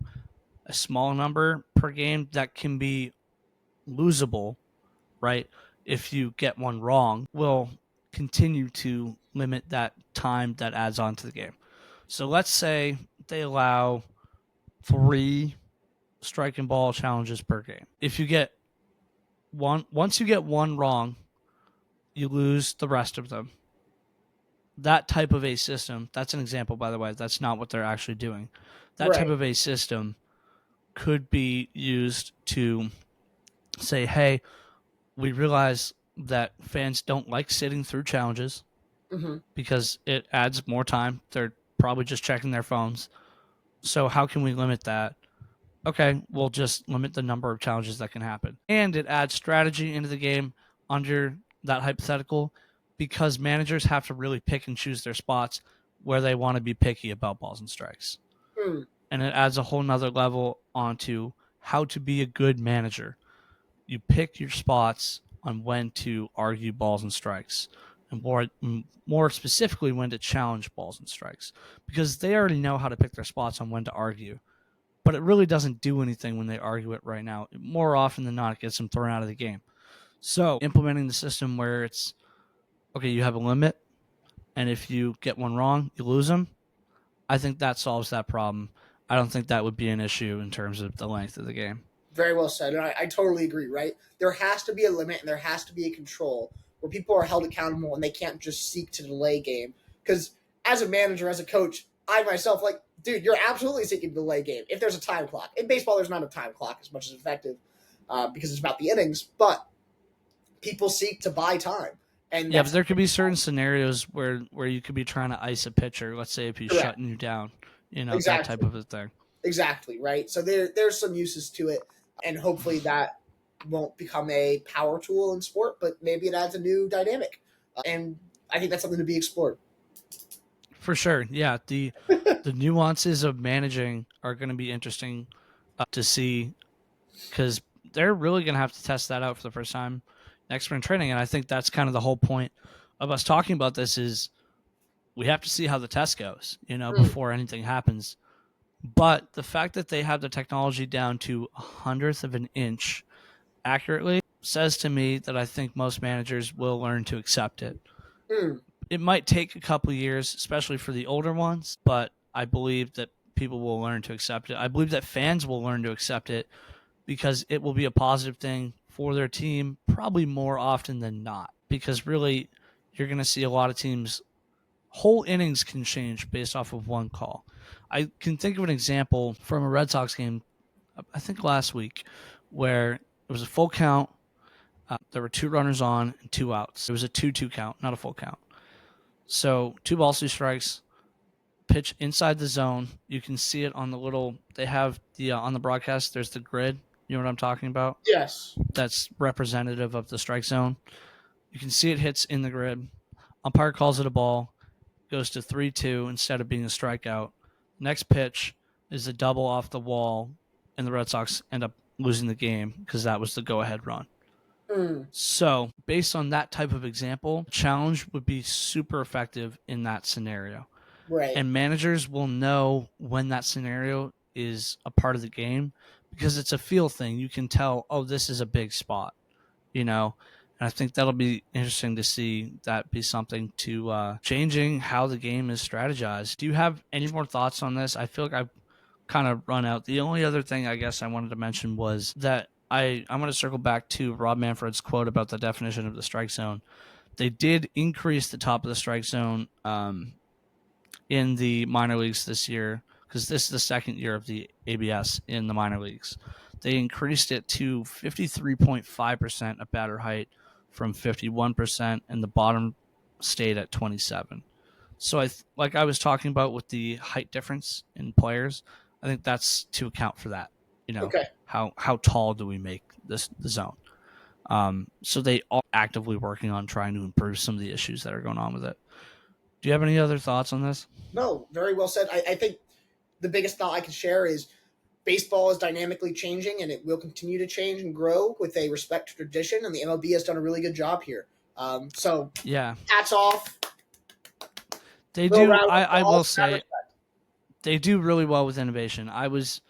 Speaker 1: a small number per game, that can be losable, right? If you get one wrong, will continue to limit that time that adds on to the game. So let's say they allow 3 strike and ball challenges per game. If you get once you get one wrong, you lose the rest of them. That type of a system, that's an example, by the way, that's not what they're actually doing. That type of a system could be used to say, hey, we realize that fans don't like sitting through challenges.
Speaker 2: Hmm.
Speaker 1: because it adds more time. They're probably just checking their phones. So how can we limit that? Okay, we'll just limit the number of challenges that can happen. And it adds strategy into the game under that hypothetical because managers have to really pick and choose their spots where they want to be picky about balls and strikes.
Speaker 2: Mm.
Speaker 1: And it adds a whole nother level onto how to be a good manager. You pick your spots on when to argue balls and strikes, and more specifically when to challenge balls and strikes, because they already know how to pick their spots on when to argue. But it really doesn't do anything when they argue it right now. More often than not, it gets them thrown out of the game. So implementing the system where it's okay, you have a limit, and if you get one wrong, you lose them. I think that solves that problem. I don't think that would be an issue in terms of the length of the game.
Speaker 2: Very well said. And I totally agree, right? There has to be a limit and there has to be a control where people are held accountable and they can't just seek to delay game. Because as a manager, as a coach, I myself, like, dude, you're absolutely seeking to delay game if there's a time clock. In baseball, there's not a time clock as much as effective because it's about the innings, but people seek to buy time. And
Speaker 1: Yeah, but there could be certain scenarios where you could be trying to ice a pitcher. Let's say if he's
Speaker 2: correct.
Speaker 1: shutting you down, that
Speaker 2: Exactly.
Speaker 1: type of a thing.
Speaker 2: Exactly, right? So there's some uses to it, and hopefully that won't become a power tool in sport, but maybe it adds a new dynamic. And I think that's something to be explored.
Speaker 1: For sure. Yeah, the nuances of managing are going to be interesting to see because they're really going to have to test that out for the first time next spring training. And I think that's kind of the whole point of us talking about this is we have to see how the test goes, before anything happens. But the fact that they have the technology down to a hundredth of an inch accurately says to me that I think most managers will learn to accept it.
Speaker 2: Mm.
Speaker 1: It might take a couple years, especially for the older ones, but I believe that people will learn to accept it. I believe that fans will learn to accept it because it will be a positive thing for their team, probably more often than not. Because really, you're going to see a lot of teams, whole innings can change based off of one call. I can think of an example from a Red Sox game, I think last week, where it was a full count. There were 2 runners on and 2 outs. It was a 2-2 count, not a full count. So 2 balls, 2 strikes, pitch inside the zone. You can see it on the little, they have the, on the broadcast, there's the grid. You know what I'm talking about?
Speaker 2: Yes.
Speaker 1: That's representative of the strike zone. You can see it hits in the grid. Umpire calls it a ball, goes to 3-2 instead of being a strikeout. Next pitch is a double off the wall, and the Red Sox end up losing the game because that was the go-ahead run.
Speaker 2: Mm.
Speaker 1: So, based on that type of example, challenge would be super effective in that scenario.
Speaker 2: Right.
Speaker 1: And managers will know when that scenario is a part of the game because it's a feel thing. You can tell, oh, this is a big spot, And I think that'll be interesting to see that be something to changing how the game is strategized. Do you have any more thoughts on this? I feel like I've kind of run out. The only other thing I guess I wanted to mention was that I'm going to circle back to Rob Manfred's quote about the definition of the strike zone. They did increase the top of the strike zone in the minor leagues this year because this is the second year of the ABS in the minor leagues. They increased it to 53.5% of batter height from 51%, and the bottom stayed at 27. So like I was talking about with the height difference in players, I think that's to account for that.
Speaker 2: Okay.
Speaker 1: How tall do we make the zone? So they are actively working on trying to improve some of the issues that are going on with it. Do you have any other thoughts on this?
Speaker 2: No, very well said. I think the biggest thought I can share is baseball is dynamically changing and it will continue to change and grow with a respect to tradition, and the MLB has done a really good job here. So
Speaker 1: Yeah,
Speaker 2: hats off.
Speaker 1: they
Speaker 2: Will
Speaker 1: do.
Speaker 2: Rattle
Speaker 1: I
Speaker 2: all
Speaker 1: will
Speaker 2: that
Speaker 1: say
Speaker 2: respect.
Speaker 1: they do really well with innovation. I was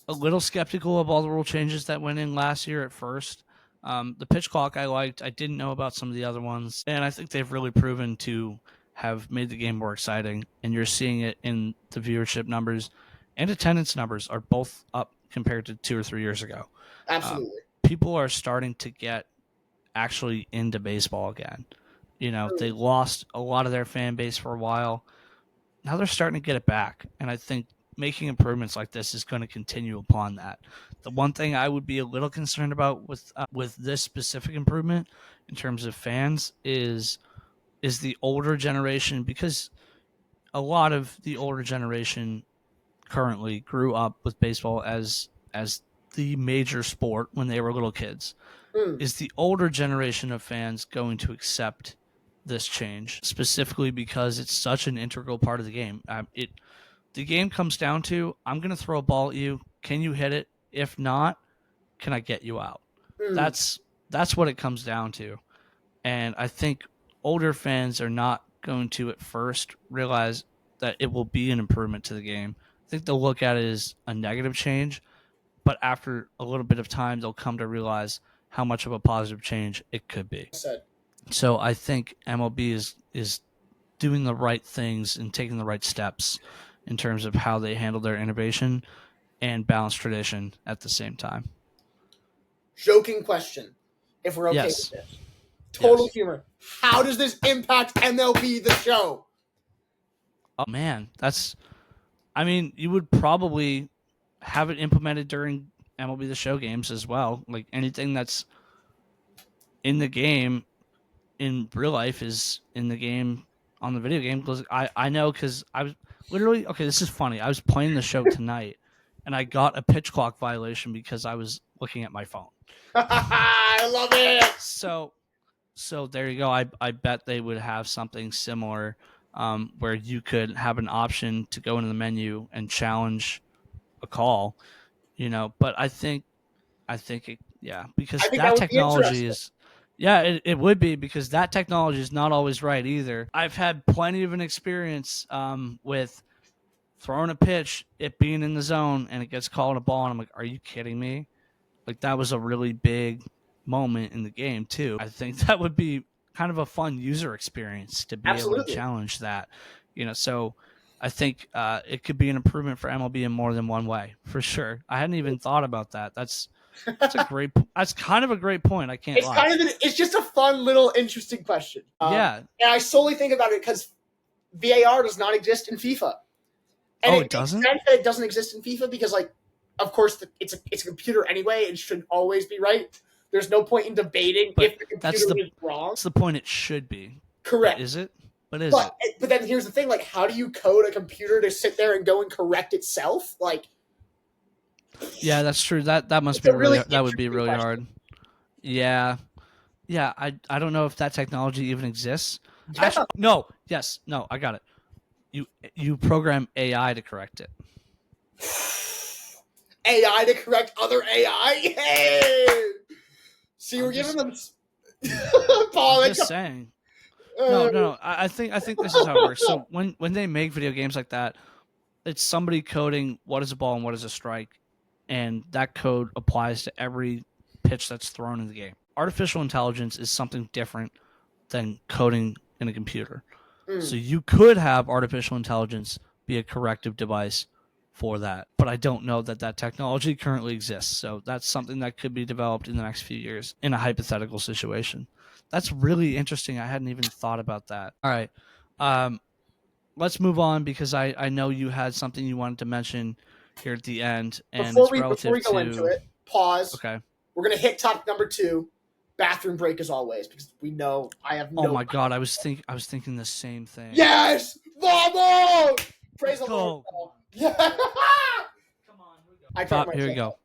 Speaker 1: a little skeptical of all the rule changes that went in last year at first. The pitch clock I liked. I didn't know about some of the other ones, and I think they've really proven to have made the game more exciting. And you're seeing it in the viewership numbers and attendance numbers are both up compared to 2 or 3 years ago.
Speaker 2: Absolutely.
Speaker 1: People are starting to get actually into baseball again. They lost a lot of their fan base for a while. Now they're starting to get it back, and I think making improvements like this is going to continue upon that. The one thing I would be a little concerned about with this specific improvement in terms of fans is is the older generation, because a lot of the older generation currently grew up with baseball as the major sport when they were little kids.
Speaker 2: Mm.
Speaker 1: Is the older generation of fans going to accept this change, specifically because it's such an integral part of the game? The game comes down to, I'm going to throw a ball at you. Can you hit it? If not, can I get you out?
Speaker 2: Mm.
Speaker 1: That's what it comes down to. And I think older fans are not going to at first realize that it will be an improvement to the game. I think they'll look at it as a negative change, but after a little bit of time, they'll come to realize how much of a positive change it could be. So I think MLB is doing the right things and taking the right steps in terms of how they handle their innovation and balance tradition at the same time.
Speaker 2: Joking question, if we're okay
Speaker 1: Yes.
Speaker 2: with this. Total
Speaker 1: Yes.
Speaker 2: humor. How does this impact MLB The Show?
Speaker 1: Oh man, you would probably have it implemented during MLB The Show games as well. Like anything that's in the game in real life is in the game on the video game. Because I know, because I was literally, okay, this is funny. I was playing the show tonight and I got a pitch clock violation because I was looking at my phone.
Speaker 2: I love it.
Speaker 1: So there you go. I bet they would have something similar, where you could have an option to go into the menu and challenge a call, but I think it, yeah, because
Speaker 2: I think
Speaker 1: that
Speaker 2: that would be
Speaker 1: technology
Speaker 2: interesting.
Speaker 1: is, yeah, it would be, because that technology is not always right either. I've had plenty of an experience with throwing a pitch, it being in the zone, and it gets called a ball, and I'm like, are you kidding me? Like, that was a really big moment in the game too. I think that would be kind of a fun user experience to be able
Speaker 2: Absolutely.
Speaker 1: to challenge that, so I think it could be an improvement for MLB in more than one way, for sure. I hadn't even thought about that. That's kind of a great point. I can't lie.
Speaker 2: It's just a fun little interesting question.
Speaker 1: Yeah.
Speaker 2: And I solely think about it because VAR does not exist in FIFA. And
Speaker 1: it doesn't?
Speaker 2: Makes sense that it doesn't exist in FIFA because, like, of course, it's a computer anyway. It should always be right. There's no point in debating if the computer is wrong.
Speaker 1: That's the point. It should be.
Speaker 2: Correct.
Speaker 1: But is it? But
Speaker 2: then here's the thing. Like, how do you code a computer to sit there and go and correct itself? Like,
Speaker 1: yeah, that's true. That must be really that would be really hard. Yeah. I don't know if that technology even exists.
Speaker 2: Yeah.
Speaker 1: Actually, no. Yes. No. I got it. You program AI to correct it.
Speaker 2: AI to correct other AI. Hey! See, we're giving them. Paul,
Speaker 1: I'm just saying. No. I think this is how it works. So when they make video games like that, it's somebody coding what is a ball and what is a strike, and that code applies to every pitch that's thrown in the game. Artificial intelligence is something different than coding in a computer. So you could have artificial intelligence be a corrective device for that, but I don't know that technology currently exists. So that's something that could be developed in the next few years in a hypothetical situation. That's really interesting. I hadn't even thought about that. All right. Let's move on, because I know you had something you wanted to mention here at the end. And
Speaker 2: before we go into it, pause.
Speaker 1: Okay.
Speaker 2: We're going to hit topic number 2, bathroom break as always, because we know I have no...
Speaker 1: Oh my God, I was thinking the same thing.
Speaker 2: Yes! Vamos! Praise the Lord. Yeah.
Speaker 1: Come on, here we go.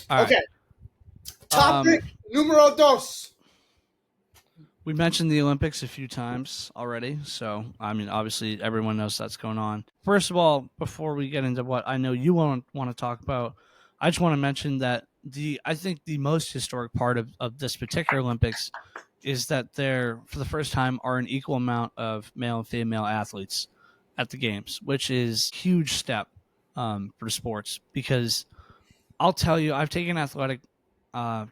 Speaker 1: All
Speaker 2: okay.
Speaker 1: Right.
Speaker 2: Topic numero 2.
Speaker 1: We mentioned the Olympics a few times already, so obviously everyone knows that's going on. First of all, before we get into what I know you want to talk about, I just want to mention that I think the most historic part of this particular Olympics is that there, for the first time, are an equal amount of male and female athletes at the games, which is a huge step for sports. Because I'll tell you, I've taken an athletic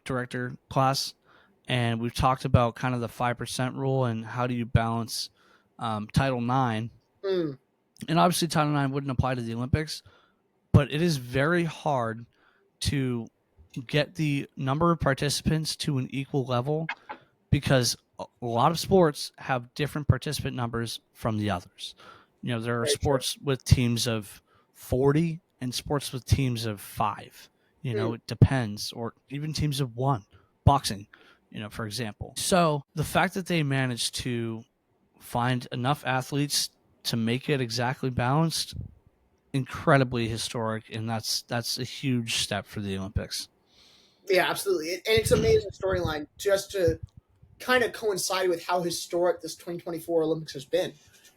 Speaker 1: director class, and we've talked about kind of the 5% rule and how do you balance Title IX. And obviously Title IX wouldn't apply to the Olympics, but it is very hard to get the number of participants to an equal level, because a lot of sports have different participant numbers from the others. There are sports with teams of 40 and sports with teams of 5. It depends, or even teams of 1. Boxing, for example. So the fact that they managed to find enough athletes to make it exactly balanced, incredibly historic, and that's a huge step for the Olympics.
Speaker 2: Yeah, absolutely. And it's an amazing storyline just to kind of coincide with how historic this 2024 Olympics has been.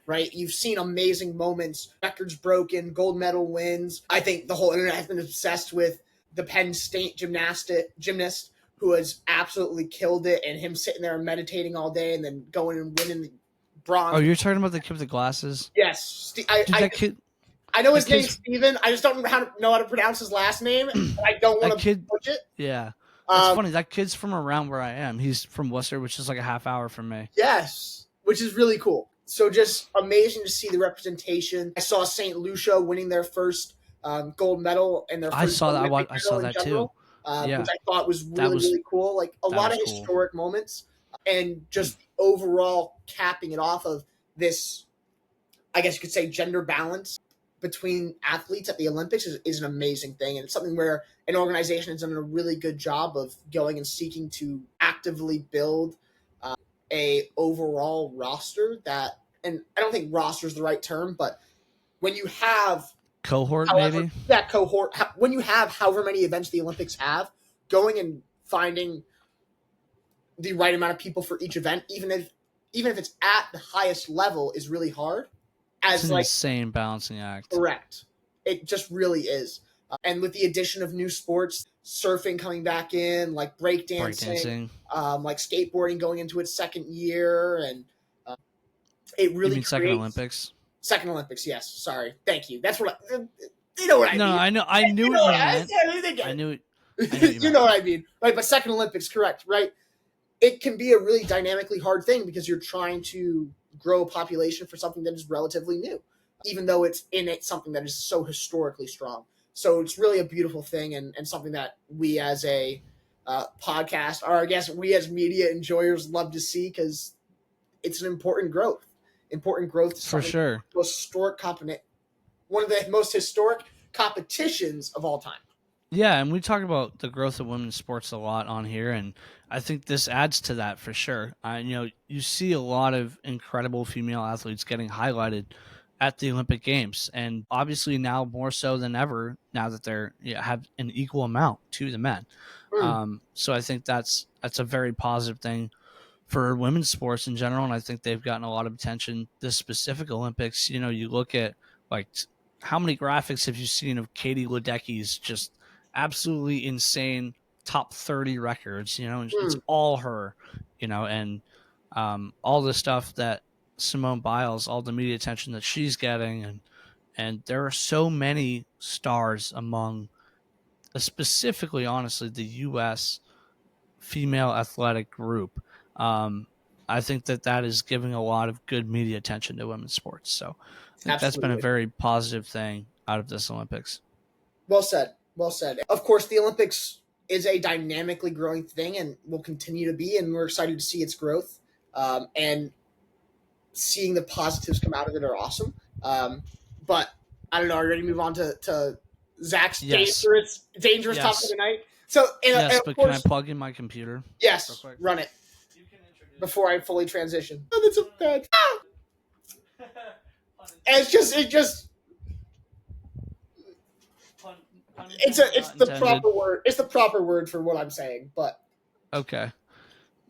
Speaker 2: Right, you've seen amazing moments, records broken, gold medal wins. I think the whole internet has been obsessed with the Penn State gymnast who has absolutely killed it, and him sitting there and meditating all day, and then going and winning the bronze.
Speaker 1: Oh, you're talking about the kid with the glasses?
Speaker 2: Yes,
Speaker 1: Dude, that kid.
Speaker 2: I know his
Speaker 1: that
Speaker 2: name's
Speaker 1: kid's-
Speaker 2: Steven. I just don't know how to pronounce his last name. And I don't want
Speaker 1: That
Speaker 2: to
Speaker 1: kid.
Speaker 2: butch it.
Speaker 1: Yeah, that's funny. That kid's from around where I am. He's from Worcester, which is like a half hour from me.
Speaker 2: Yes, which is really cool. So just amazing to see the representation. I saw St. Lucia winning their first gold medal and their first
Speaker 1: I saw that.
Speaker 2: Olympic
Speaker 1: I saw
Speaker 2: medal in
Speaker 1: that
Speaker 2: general,
Speaker 1: too. Yeah,
Speaker 2: which I thought was
Speaker 1: That was-
Speaker 2: really cool. Like a lot of
Speaker 1: was cool.
Speaker 2: historic moments, and just overall capping it off of this, I guess you could say, gender balance between athletes at the Olympics is an amazing thing, and it's something where an organization has done a really good job of going and seeking to actively build a overall roster that, and I don't think roster is the right term, but when you have
Speaker 1: cohort,
Speaker 2: however,
Speaker 1: maybe.
Speaker 2: that cohort, when you have however many events the Olympics have, going and finding the right amount of people for each event, even if it's at the highest level, is really hard.
Speaker 1: It's
Speaker 2: As
Speaker 1: an
Speaker 2: like
Speaker 1: insane balancing act.
Speaker 2: correct, it just really is. And with the addition of new sports, surfing coming back in, like breakdancing, like skateboarding going into its second year, and it really
Speaker 1: You mean second Olympics?
Speaker 2: Second Olympics, yes. Sorry, thank you. That's what you know what I mean.
Speaker 1: No, I know. I knew what you meant. I knew it.
Speaker 2: You know what I mean, right? But second Olympics, correct, right? It can be a really dynamically hard thing because you're trying to grow a population for something that is relatively new, even though it's something that is so historically strong. So it's really a beautiful thing, and something that we as a podcast, or I guess we as media enjoyers, love to see, because it's an important growth.
Speaker 1: For sure.
Speaker 2: Most historic one of the most historic competitions of all time.
Speaker 1: Yeah, and we talk about the growth of women's sports a lot on here, and I think this adds to that for sure. You see a lot of incredible female athletes getting highlighted at the Olympic Games, and obviously now more so than ever, now that they're have an equal amount to the men. So I think that's a very positive thing for women's sports in general, and I think they've gotten a lot of attention this specific Olympics. You look at like how many graphics have you seen of Katie Ledecky's just absolutely insane top 30 records, and it's all her, and all the stuff that Simone Biles, all the media attention that she's getting, and there are so many stars among specifically, honestly, the U.S. female athletic group. I think that is giving a lot of good media attention to women's sports. So I think that's been a very positive thing out of this Olympics.
Speaker 2: Well said. Well said. Of course, the Olympics is a dynamically growing thing and will continue to be, and we're excited to see its growth. And seeing the positives come out of it are awesome. But I don't know. Are you ready to move on to Zach's dangerous
Speaker 1: yes.
Speaker 2: topic of the night? So,
Speaker 1: yes, but can I plug in my computer?
Speaker 2: Yes, run it before I fully transition. Oh, that's so bad. It's just. It's the proper word. It's the proper word for what I'm saying, but
Speaker 1: okay.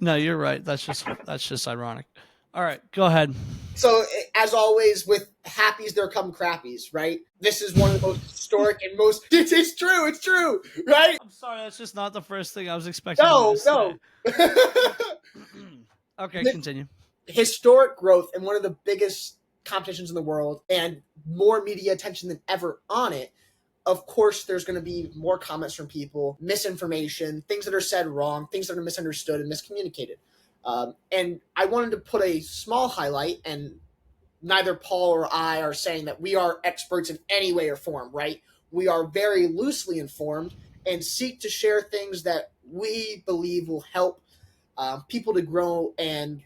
Speaker 1: No, you're right. That's just ironic. All right, go ahead.
Speaker 2: So, as always, with happies there come crappies, right? This is one of the most historic and most. It's true, right?
Speaker 1: I'm sorry, that's just not the first thing I was expecting.
Speaker 2: No.
Speaker 1: Okay, continue.
Speaker 2: Historic growth and one of the biggest competitions in the world, and more media attention than ever on it. Of course, there's going to be more comments from people, misinformation, things that are said wrong, things that are misunderstood and miscommunicated. And I wanted to put a small highlight, and neither Paul or I are saying that we are experts in any way or form, right? We are very loosely informed and seek to share things that we believe will help people to grow and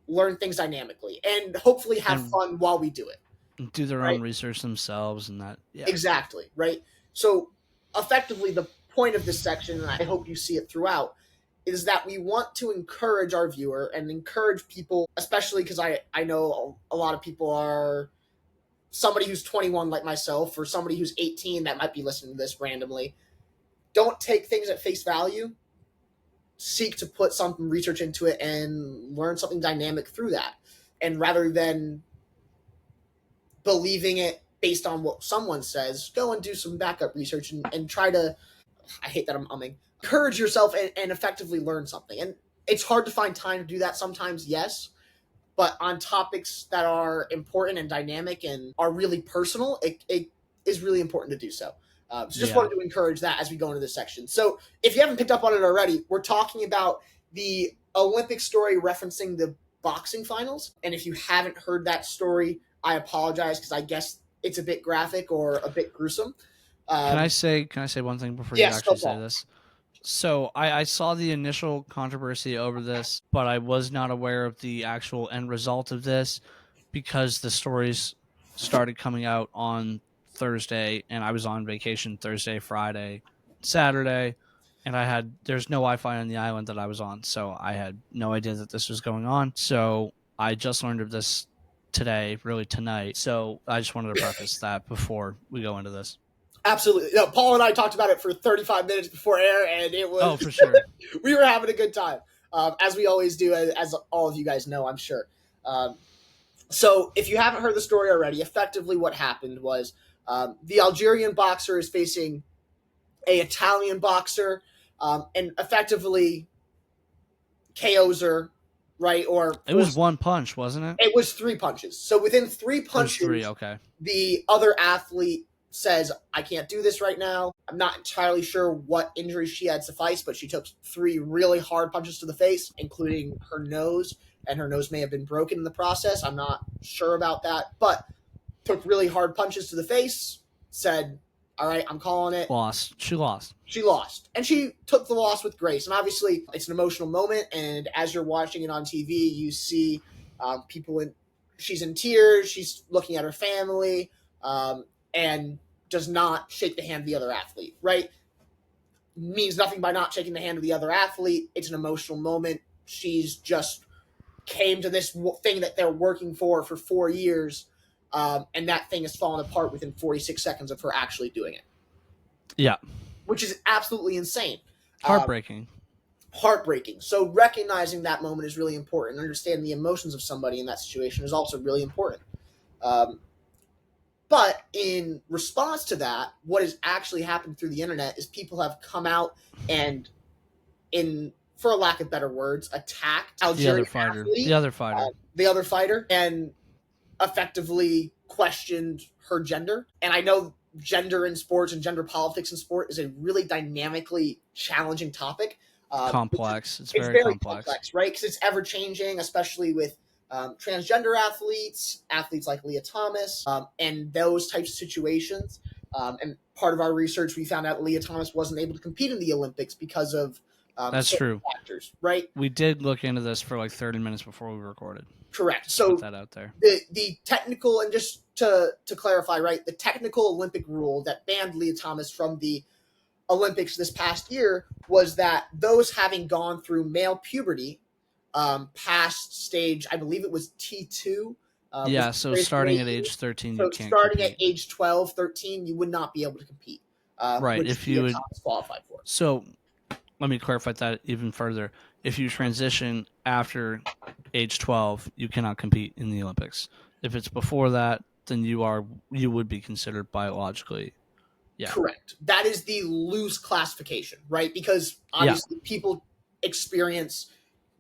Speaker 2: learn things dynamically and hopefully have fun while we do it.
Speaker 1: Do their own research themselves and that. Yeah.
Speaker 2: Exactly, right? So effectively the point of this section, and I hope you see it throughout, is that we want to encourage our viewer and encourage people, especially because I know a lot of people are somebody who's 21 like myself, or somebody who's 18 that might be listening to this randomly. Don't take things at face value. Seek to put some research into it and learn something dynamic through that. And rather than believing it based on what someone says, go and do some backup research and try to, I hate that I'm umming, encourage yourself and effectively learn something. And it's hard to find time to do that sometimes, yes. But on topics that are important and dynamic and are really personal, it is really important to do so. So just wanted to encourage that as we go into this section. So if you haven't picked up on it already, we're talking about the Olympic story referencing the boxing finals. And if you haven't heard that story, I apologize because I guess it's a bit graphic or a bit gruesome.
Speaker 1: Can I say one thing before you actually say this? So I saw the initial controversy over this, but I was not aware of the actual end result of this because the stories started coming out on Thursday, and I was on vacation Thursday, Friday, Saturday, and there's no Wi-Fi on the island that I was on, so I had no idea that this was going on. So I just learned of this today, really tonight. So I just wanted to preface that before we go into this.
Speaker 2: Absolutely. No, Paul and I talked about it for 35 minutes before air, and it was...
Speaker 1: Oh, for sure.
Speaker 2: We were having a good time, as we always do, as all of you guys know, I'm sure. So if you haven't heard the story already, effectively what happened was the Algerian boxer is facing a Italian boxer, and effectively KOs her, right? Or
Speaker 1: it was one punch, wasn't it?
Speaker 2: It was 3 punches. So within 3 punches,
Speaker 1: okay.
Speaker 2: The other athlete says, I can't do this right now. I'm not entirely sure what injuries she had sufficed, but she took 3 really hard punches to the face, including her nose, and her nose may have been broken in the process. I'm not sure about that, but took really hard punches to the face, said, all right, I'm calling it.
Speaker 1: She lost.
Speaker 2: She lost. And she took the loss with grace. And obviously, it's an emotional moment, and as you're watching it on TV, you see she's in tears, she's looking at her family, and does not shake the hand of the other athlete, right? Means nothing by not shaking the hand of the other athlete. It's an emotional moment. She's just came to this thing that they're working for 4 years, and that thing has fallen apart within 46 seconds of her actually doing it.
Speaker 1: Yeah.
Speaker 2: Which is absolutely insane.
Speaker 1: Heartbreaking.
Speaker 2: Heartbreaking. So recognizing that moment is really important. Understanding the emotions of somebody in that situation is also really important. But in response to that, what has actually happened through the internet is people have come out and, for a lack of better words, attacked Algerian athlete, the other fighter, and effectively questioned her gender. And I know gender in sports and gender politics in sport is a really dynamically challenging topic.
Speaker 1: Complex. It's very complex,
Speaker 2: right? Because it's ever changing, especially with transgender athletes like Leah Thomas, and those types of situations. And part of our research, we found out Leah Thomas wasn't able to compete in the Olympics because of
Speaker 1: that's true
Speaker 2: factors, right?
Speaker 1: We did look into this for like 30 minutes before we recorded.
Speaker 2: Correct. So
Speaker 1: put that out there.
Speaker 2: The technical, and just to clarify, right, the technical Olympic rule that banned Leah Thomas from the Olympics this past year was that those having gone through male puberty, past stage, I believe it was T2.
Speaker 1: So starting at age 13,
Speaker 2: so
Speaker 1: you can't
Speaker 2: starting
Speaker 1: compete.
Speaker 2: At age 12, 13, you would not be able to compete.
Speaker 1: Right, if you would
Speaker 2: qualify for.
Speaker 1: So let me clarify that even further. If you transition after age 12, you cannot compete in the Olympics. If it's before that, then you would be considered biologically. Yeah.
Speaker 2: Correct. That is the loose classification, right? Because obviously people experience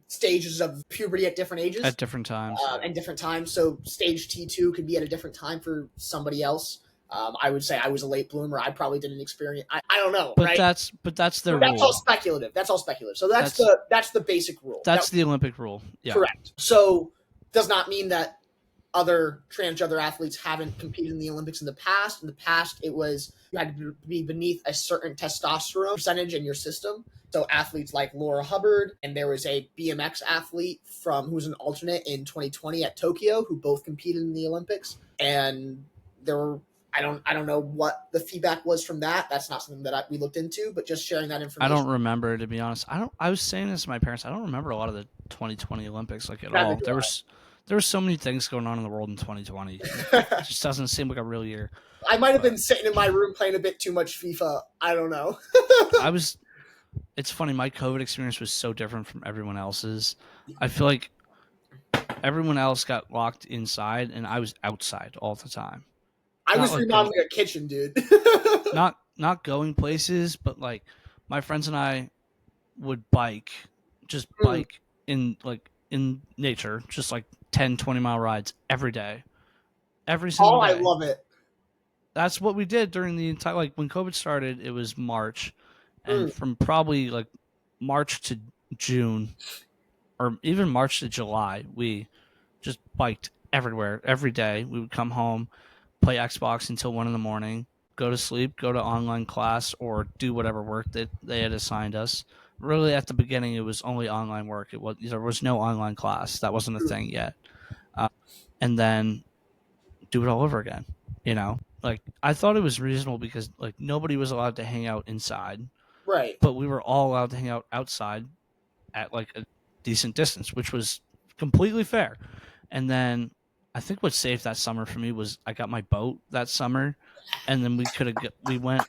Speaker 2: stages of puberty at different ages.
Speaker 1: At different times.
Speaker 2: And different times. So stage T2 could be at a different time for somebody else. I would say I was a late bloomer. I probably didn't experience. I don't know.
Speaker 1: But
Speaker 2: right?
Speaker 1: that's their rule.
Speaker 2: That's all speculative. So that's the basic rule.
Speaker 1: That's the Olympic rule. Yeah.
Speaker 2: Correct. So does not mean that other transgender athletes haven't competed in the Olympics in the past. In the past, it was you had to be beneath a certain testosterone percentage in your system. So athletes like Laura Hubbard, and there was a BMX athlete who was an alternate in 2020 at Tokyo, who both competed in the Olympics. And there were I don't know what the feedback was from that. That's not something that we looked into, but just sharing that
Speaker 1: I
Speaker 2: information.
Speaker 1: don't remember, to be honest. I was saying this to my parents. I don't remember a lot of the 2020 Olympics like at
Speaker 2: Neither
Speaker 1: all.
Speaker 2: do
Speaker 1: There were so many things going on in the world in 2020. It
Speaker 2: I.
Speaker 1: just doesn't seem like a real year.
Speaker 2: I might have
Speaker 1: But
Speaker 2: been sitting in my room playing a bit too much FIFA. I don't know.
Speaker 1: I was. It's funny. My COVID experience was so different from everyone else's. I feel like everyone else got locked inside, and I was outside all the time.
Speaker 2: I
Speaker 1: Not
Speaker 2: was
Speaker 1: like going,
Speaker 2: remodeling a kitchen, dude.
Speaker 1: not going places, but like my friends and I would bike, just
Speaker 2: Mm.
Speaker 1: bike in nature, just like 10, 20 mile rides every day, every single
Speaker 2: Oh, I
Speaker 1: day.
Speaker 2: love it.
Speaker 1: That's what we did during the entire, like when COVID started, it was March, and
Speaker 2: Mm.
Speaker 1: from probably like March to June, or even March to July, we just biked everywhere every day. We would come home, play Xbox until 1 in the morning, go to sleep, go to online class, or do whatever work that they had assigned us. Really, at the beginning, it was only online work. There was no online class. That wasn't a
Speaker 2: Mm.
Speaker 1: thing yet. Uh, and then do it all over again. You know, like I thought it was reasonable because like nobody was allowed to hang out inside,
Speaker 2: Right.
Speaker 1: but we were all allowed to hang out outside at like a decent distance, which was completely fair. And then I think what saved that summer for me was I got my boat that summer, and then we went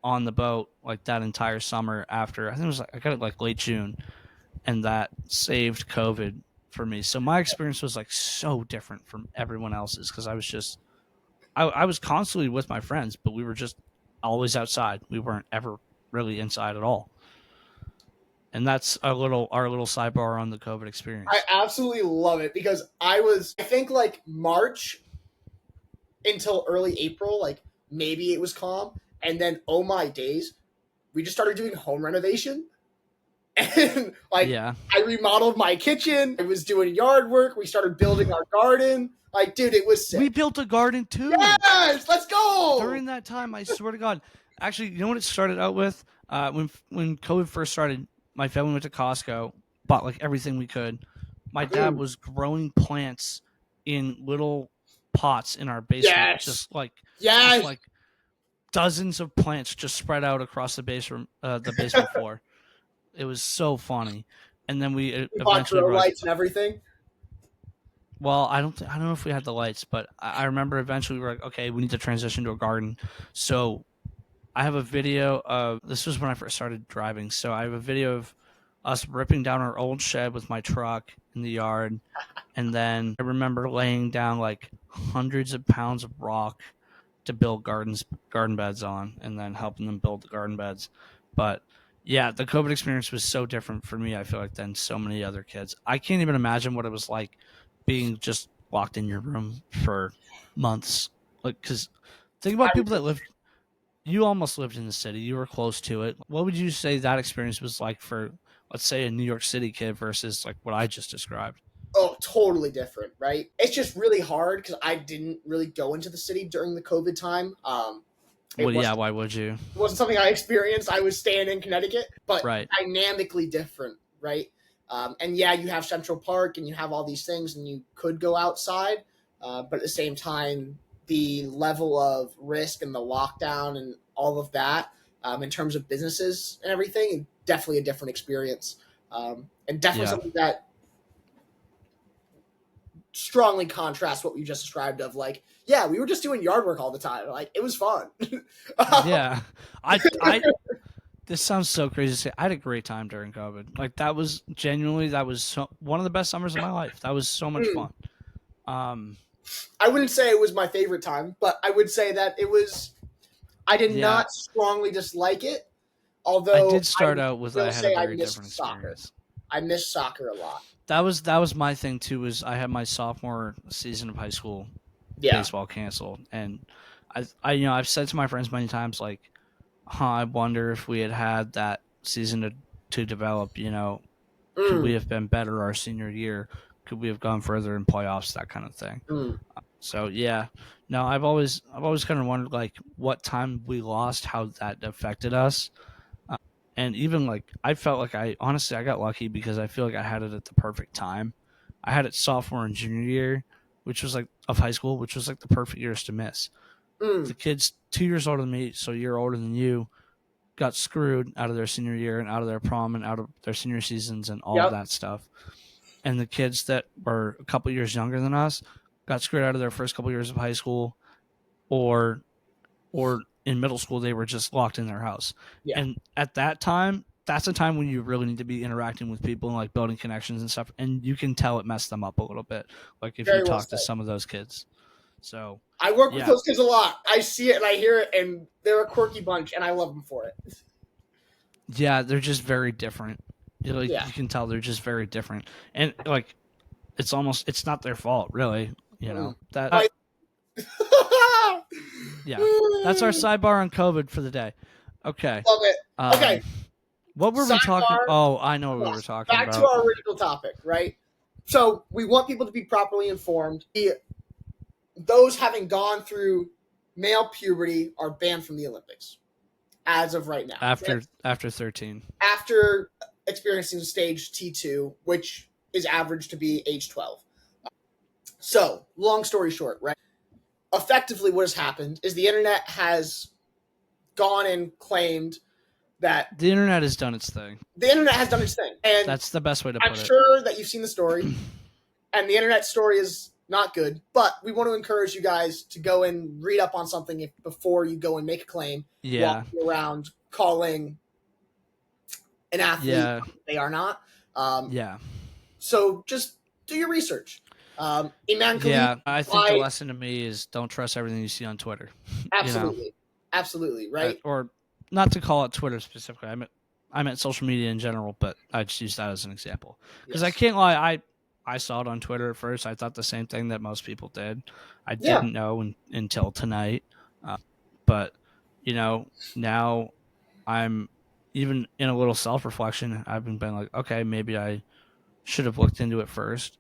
Speaker 1: on the boat like that entire summer after. I think it was like I got it like late June, and that saved COVID for me. So my experience was like so different from everyone else's because I was constantly with my friends, but we were just always outside. We weren't ever really inside at all. And that's our little sidebar on the COVID
Speaker 2: I
Speaker 1: experience.
Speaker 2: absolutely love it because I think like March until early April, like maybe it was calm. And then, oh my days, we just started doing home renovation. And like,
Speaker 1: Yeah,
Speaker 2: I remodeled my kitchen. I was doing yard work. We started building our garden. Like, dude, it was
Speaker 1: we
Speaker 2: sick.
Speaker 1: built a garden too.
Speaker 2: Yes, let's go.
Speaker 1: During that time, I swear to God, actually, you know what it started out with? When COVID first started, my family went to Costco, bought like everything we could. My dad
Speaker 2: Mm.
Speaker 1: was growing plants in little pots in our basement,
Speaker 2: Yes.
Speaker 1: just
Speaker 2: Yes.
Speaker 1: like dozens of plants just spread out across the basement floor. It was so funny. And then we
Speaker 2: We bought
Speaker 1: eventually
Speaker 2: grow
Speaker 1: were like,
Speaker 2: lights and everything.
Speaker 1: well, I don't know if we had the lights, but I remember eventually we were like, okay, we need to transition to a garden. So I have a video of this was when I first started driving. So I have a video of us ripping down our old shed with my truck in the yard. And then I remember laying down like hundreds of pounds of rock to build garden beds on, and then helping them build the garden beds. But yeah, the COVID experience was so different for me, I feel like, than so many other kids. I can't even imagine what it was like being just locked in your room for months. Like, because think
Speaker 2: I
Speaker 1: about people that lived, you almost lived in the city, you were close to it. What would you say that experience was like for, let's say, a New York City kid versus like what I just described?
Speaker 2: Oh, totally different, right? It's just really hard because I didn't really go into the city during the COVID time. It
Speaker 1: Well, yeah,
Speaker 2: wasn't
Speaker 1: why would you?
Speaker 2: it wasn't something I experienced. I was staying in Connecticut, but
Speaker 1: Right.
Speaker 2: dynamically different, right? And yeah, you have Central Park and you have all these things, and you could go outside, but at the same time, the level of risk and the lockdown and all of that, in terms of businesses and everything, definitely a different experience, and definitely
Speaker 1: Yeah.
Speaker 2: something that strongly contrasts what we just described of like, yeah, we were just doing yard work all the time. Like it was fun.
Speaker 1: Yeah. I this sounds so crazy to say. I had a great time during COVID. Like that was one of the best summers of my life. That was so much fun. Um,
Speaker 2: I wouldn't say it was my favorite time, but I would say that it was. I did
Speaker 1: yeah,
Speaker 2: not strongly dislike it,
Speaker 1: I
Speaker 2: although
Speaker 1: did
Speaker 2: I
Speaker 1: start out with
Speaker 2: will
Speaker 1: I had a
Speaker 2: say I
Speaker 1: very
Speaker 2: missed
Speaker 1: different
Speaker 2: soccer.
Speaker 1: experience.
Speaker 2: I missed soccer a lot.
Speaker 1: That was my thing too. Was I had my sophomore season of high school
Speaker 2: Yeah.
Speaker 1: baseball canceled, and I've said to my friends many times like, huh, I wonder if we had had that season to develop. Could we
Speaker 2: Mm,
Speaker 1: have been better our senior year? Could we have gone further in playoffs? That kind of thing.
Speaker 2: mm.
Speaker 1: So yeah, no, I've always kind of wondered like what time we lost, how that affected us, uh, and even like I felt like I honestly I got lucky because I feel like I had it at the perfect time. I had it sophomore and junior year, which was like of high school, which was like the perfect years to miss.
Speaker 2: Mm.
Speaker 1: The kids 2 years older than me, so a year older than you, got screwed out of their senior year and out of their prom and out of their senior seasons and all of
Speaker 2: Yep.
Speaker 1: that stuff. And the kids that were a couple years younger than us got screwed out of their first couple years of high school, or in middle school they were just locked in their house.
Speaker 2: Yeah.
Speaker 1: And at that time, that's a time when you really need to be interacting with people and like building connections and stuff. And you can tell it messed them up a little bit, like if
Speaker 2: Very
Speaker 1: you
Speaker 2: well
Speaker 1: talk to
Speaker 2: said.
Speaker 1: some of those kids. So
Speaker 2: I work with
Speaker 1: Yeah.
Speaker 2: those kids a lot. I see it and I hear it, and they're a quirky bunch, and I love them for it.
Speaker 1: yeah, they're just very different. Like,
Speaker 2: Yeah.
Speaker 1: you can tell they're just very different, and like it's not their fault, really. You know that.
Speaker 2: Right.
Speaker 1: Yeah, that's our sidebar on COVID for the day. Okay.
Speaker 2: Love it. Okay.
Speaker 1: What were we talking?
Speaker 2: Sidebar.
Speaker 1: Oh, I know what we were
Speaker 2: Yes,
Speaker 1: talking
Speaker 2: back
Speaker 1: about.
Speaker 2: to our original topic, right? So we want people to be properly informed. Those having gone through male puberty are banned from the Olympics as of right now.
Speaker 1: After 13.
Speaker 2: After experiencing stage T2, which is averaged to be age 12. So, long story short, right? Effectively, what has happened is the internet has gone and claimed that
Speaker 1: The internet has done its thing.
Speaker 2: the internet has done its thing. And
Speaker 1: That's the best way to put
Speaker 2: I'm
Speaker 1: it.
Speaker 2: sure that you've seen the story, and the internet story is not good, but we want to encourage you guys to go and read up on something before you go and make a claim.
Speaker 1: Yeah.
Speaker 2: Walking around calling an athlete
Speaker 1: Yeah.
Speaker 2: they are not.
Speaker 1: Yeah.
Speaker 2: So just do your research. Iman Khalid,
Speaker 1: Yeah. I think
Speaker 2: why-
Speaker 1: the lesson to me is don't trust everything you see on Twitter.
Speaker 2: absolutely, absolutely, right?
Speaker 1: Or not to call it Twitter specifically. I meant social media in general, but I just use that as an example. Because I
Speaker 2: Yes.
Speaker 1: can't lie, I saw it on Twitter at first. I thought the same thing that most people did. I didn't know until tonight. But, now I'm even in a little self-reflection. I've been like, okay, maybe I should have looked into it first.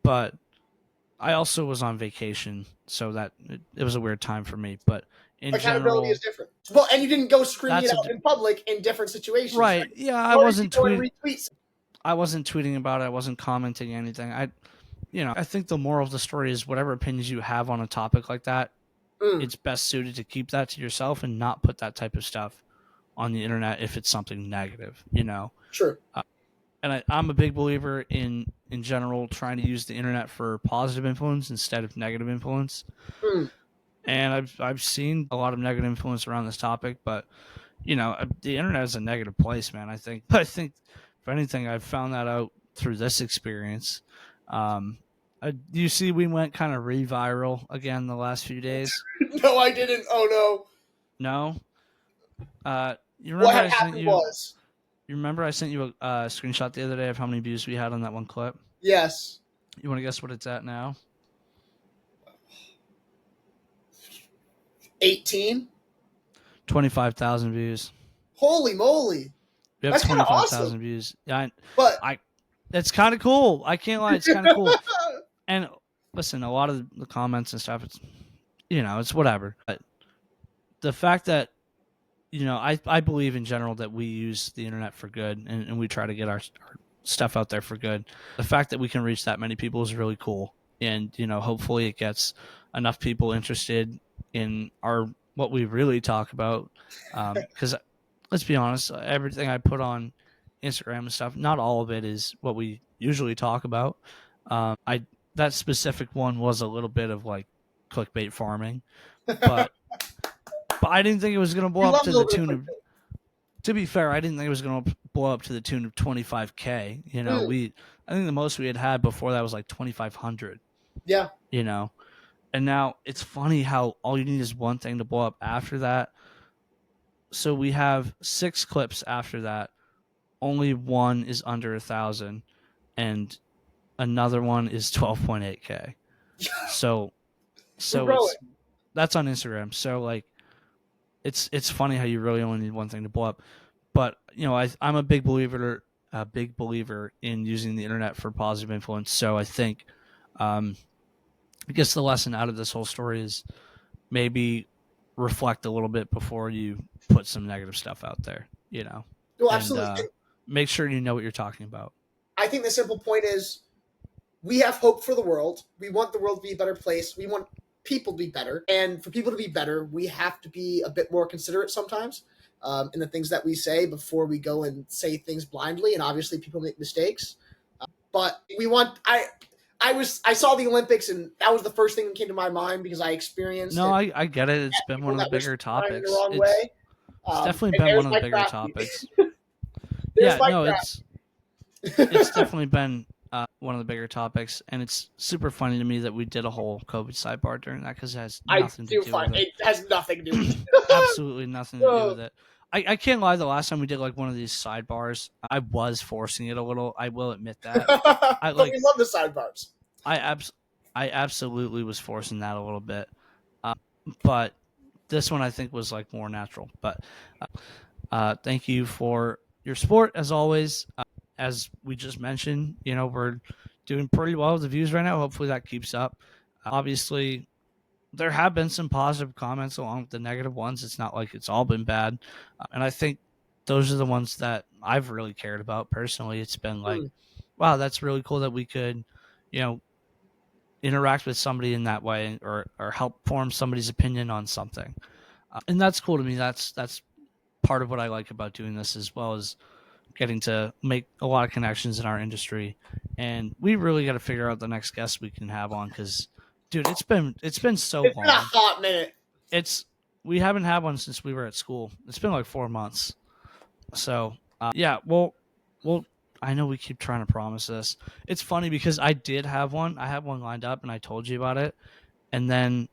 Speaker 1: But I also was on vacation, so that it was a weird time for me. But in
Speaker 2: accountability
Speaker 1: general,
Speaker 2: is different. Well, and you didn't go screaming it
Speaker 1: That's
Speaker 2: out in public in different situations.
Speaker 1: right? Yeah, I
Speaker 2: Or
Speaker 1: wasn't
Speaker 2: you go and
Speaker 1: tweeting.
Speaker 2: retweet.
Speaker 1: I wasn't tweeting about it. I wasn't commenting anything. I think the moral of the story is whatever opinions you have on a topic like that, it's best suited to keep that to yourself and not put that type of stuff on the internet if it's something negative.
Speaker 2: True.
Speaker 1: And I'm a big believer in general trying to use the internet for positive influence instead of negative influence. And I've seen a lot of negative influence around this topic, but the internet is a negative place, man. I think if anything, I've found that out through this experience. You see, we went kind of re-viral again the last few days.
Speaker 2: No, I didn't. Oh
Speaker 1: No. You
Speaker 2: no.
Speaker 1: remember
Speaker 2: What
Speaker 1: I
Speaker 2: had
Speaker 1: sent
Speaker 2: happened
Speaker 1: you?
Speaker 2: was
Speaker 1: You remember I sent you a screenshot the other day of how many views we had on that one clip?
Speaker 2: yes,
Speaker 1: You want to guess what it's at now?
Speaker 2: 18.
Speaker 1: 25,000 views.
Speaker 2: Holy moly!
Speaker 1: We have
Speaker 2: That's kinda
Speaker 1: 25,000
Speaker 2: awesome.
Speaker 1: views. Yeah,
Speaker 2: But
Speaker 1: it's kind of cool. I can't lie, it's kind of cool. And listen, a lot of the comments and stuff, it's whatever. But the fact that, I believe in general that we use the internet for good and we try to get our stuff out there for good. The fact that we can reach that many people is really cool. And, hopefully it gets enough people interested in what we really talk about. Because let's be honest, everything I put on Instagram and stuff, not all of it is what we usually talk about. That specific one was a little bit of like clickbait farming, but I didn't think it was going to blow
Speaker 2: You
Speaker 1: up
Speaker 2: love
Speaker 1: to
Speaker 2: a
Speaker 1: the
Speaker 2: little bit
Speaker 1: tune
Speaker 2: of
Speaker 1: of. To be fair, I didn't think it was going to blow up to the tune of 25K. I think the most we had before that was like 2,500.
Speaker 2: yeah,
Speaker 1: And now it's funny how all you need is one thing to blow up after that. So we have 6 clips after that. Only one is under 1,000, and another one is 12.8K. So that's on Instagram. So like, it's funny how you really only need one thing to blow up. But I'm a big believer in using the internet for positive influence. So I think, I guess the lesson out of this whole story is maybe reflect a little bit before you put some negative stuff out there.
Speaker 2: well, absolutely.
Speaker 1: And, make sure you know what you're talking about.
Speaker 2: I think the simple point is we have hope for the world. We want the world to be a better place. We want people to be better. And for people to be better, we have to be a bit more considerate sometimes in the things that we say before we go and say things blindly. And obviously, people make mistakes. But we want. I saw the Olympics, and that was the first thing that came to my mind because I experienced.
Speaker 1: No, I get it. It's been one of the bigger topics.
Speaker 2: The wrong way.
Speaker 1: It's definitely been one of the bigger topics. It's definitely been one of the bigger topics, and it's super funny to me that we did a whole COVID sidebar during that because it has nothing to do with it.
Speaker 2: It has nothing to do with it.
Speaker 1: Absolutely nothing to do with it. I can't lie. The last time we did like one of these sidebars, I was forcing it a little. I will admit that.
Speaker 2: But we love the sidebars.
Speaker 1: I absolutely was forcing that a little bit, but this one I think was like more natural. But thank you for your support as always. As we just mentioned, we're doing pretty well with the views right now. Hopefully that keeps up. Obviously, there have been some positive comments along with the negative ones. It's not like it's all been bad. And I think those are the ones that I've really cared about personally. It's been like, wow, that's really cool that we could, interact with somebody in that way or help form somebody's opinion on something. And that's cool to me. That's part of what I like about doing this, as well as getting to make a lot of connections in our industry. And we really got to figure out the next guest we can have on because, dude, it's been so long. It's
Speaker 2: been a hot minute.
Speaker 1: We haven't had one since we were at school. It's been like 4 months. So yeah, well, I know we keep trying to promise this. It's funny because I did have one. I had one lined up, and I told you about it, and then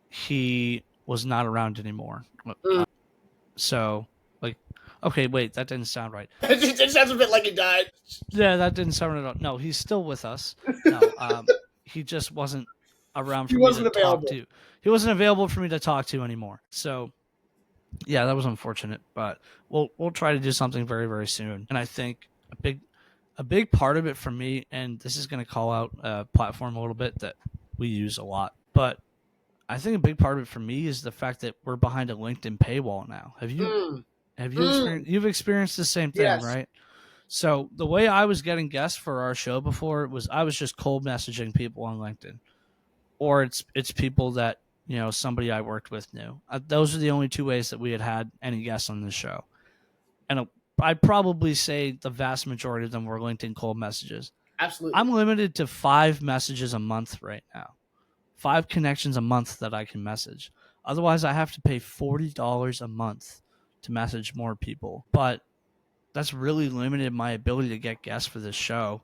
Speaker 1: he was not around anymore. So. Okay, wait, that didn't sound right.
Speaker 2: It sounds a bit like he died.
Speaker 1: Yeah, that didn't sound right at all. No, he's still with us. No, he just wasn't around for me to talk to. He wasn't available for me to talk to anymore. So, yeah, that was unfortunate. But we'll try to do something very, very soon. And I think a big part of it for me, and this is going to call out a platform a little bit that we use a lot, but I think a big part of it for me is the fact that we're behind a LinkedIn paywall now. Have you experienced the same thing, yes. Right? So the way I was getting guests for our show before was I was just cold messaging people on LinkedIn, or it's people that somebody I worked with knew. Those are the only two ways that we had any guests on this show, and I'd probably say the vast majority of them were LinkedIn cold messages.
Speaker 2: Absolutely,
Speaker 1: I'm limited to 5 messages a month right now, 5 connections a month that I can message. Otherwise, I have to pay $40 a month to message more people, but that's really limited my ability to get guests for this show.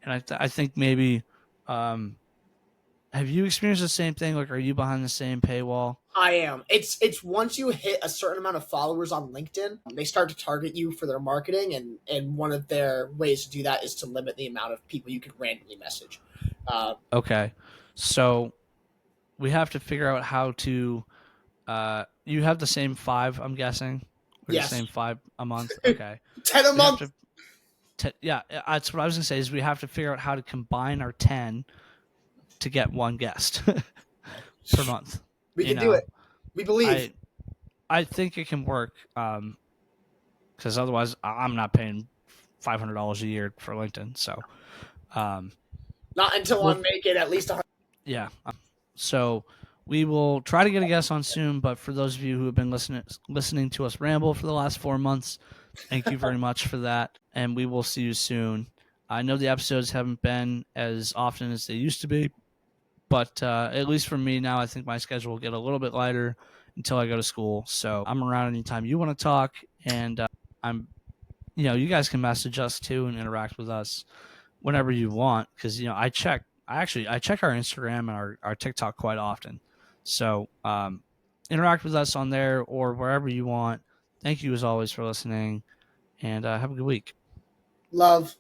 Speaker 1: And I think maybe have you experienced the same thing? Like, are you behind the same paywall?
Speaker 2: I am. It's once you hit a certain amount of followers on LinkedIn, they start to target you for their marketing, and one of their ways to do that is to limit the amount of people you can randomly message.
Speaker 1: Okay, so we have to figure out how to you have the same 5, I'm guessing. Or
Speaker 2: yes.
Speaker 1: The same 5 a month. Okay.
Speaker 2: 10 a month.
Speaker 1: Yeah, that's what I was gonna say. Is we have to figure out how to combine our 10 to get one guest per month.
Speaker 2: We can do it. We believe.
Speaker 1: I think it can work. Because otherwise, I'm not paying $500 a year for LinkedIn. So,
Speaker 2: not until I make it at least $100.
Speaker 1: Yeah. So. We will try to get a guest on soon, but for those of you who have been listening to us ramble for the last 4 months, thank you very much for that, and we will see you soon. I know the episodes haven't been as often as they used to be, but at least for me now, I think my schedule will get a little bit lighter until I go to school. So I'm around anytime you want to talk, and you guys can message us too and interact with us whenever you want, because I check our Instagram and our TikTok quite often. So interact with us on there or wherever you want. Thank you as always for listening, and have a good week.
Speaker 2: Love.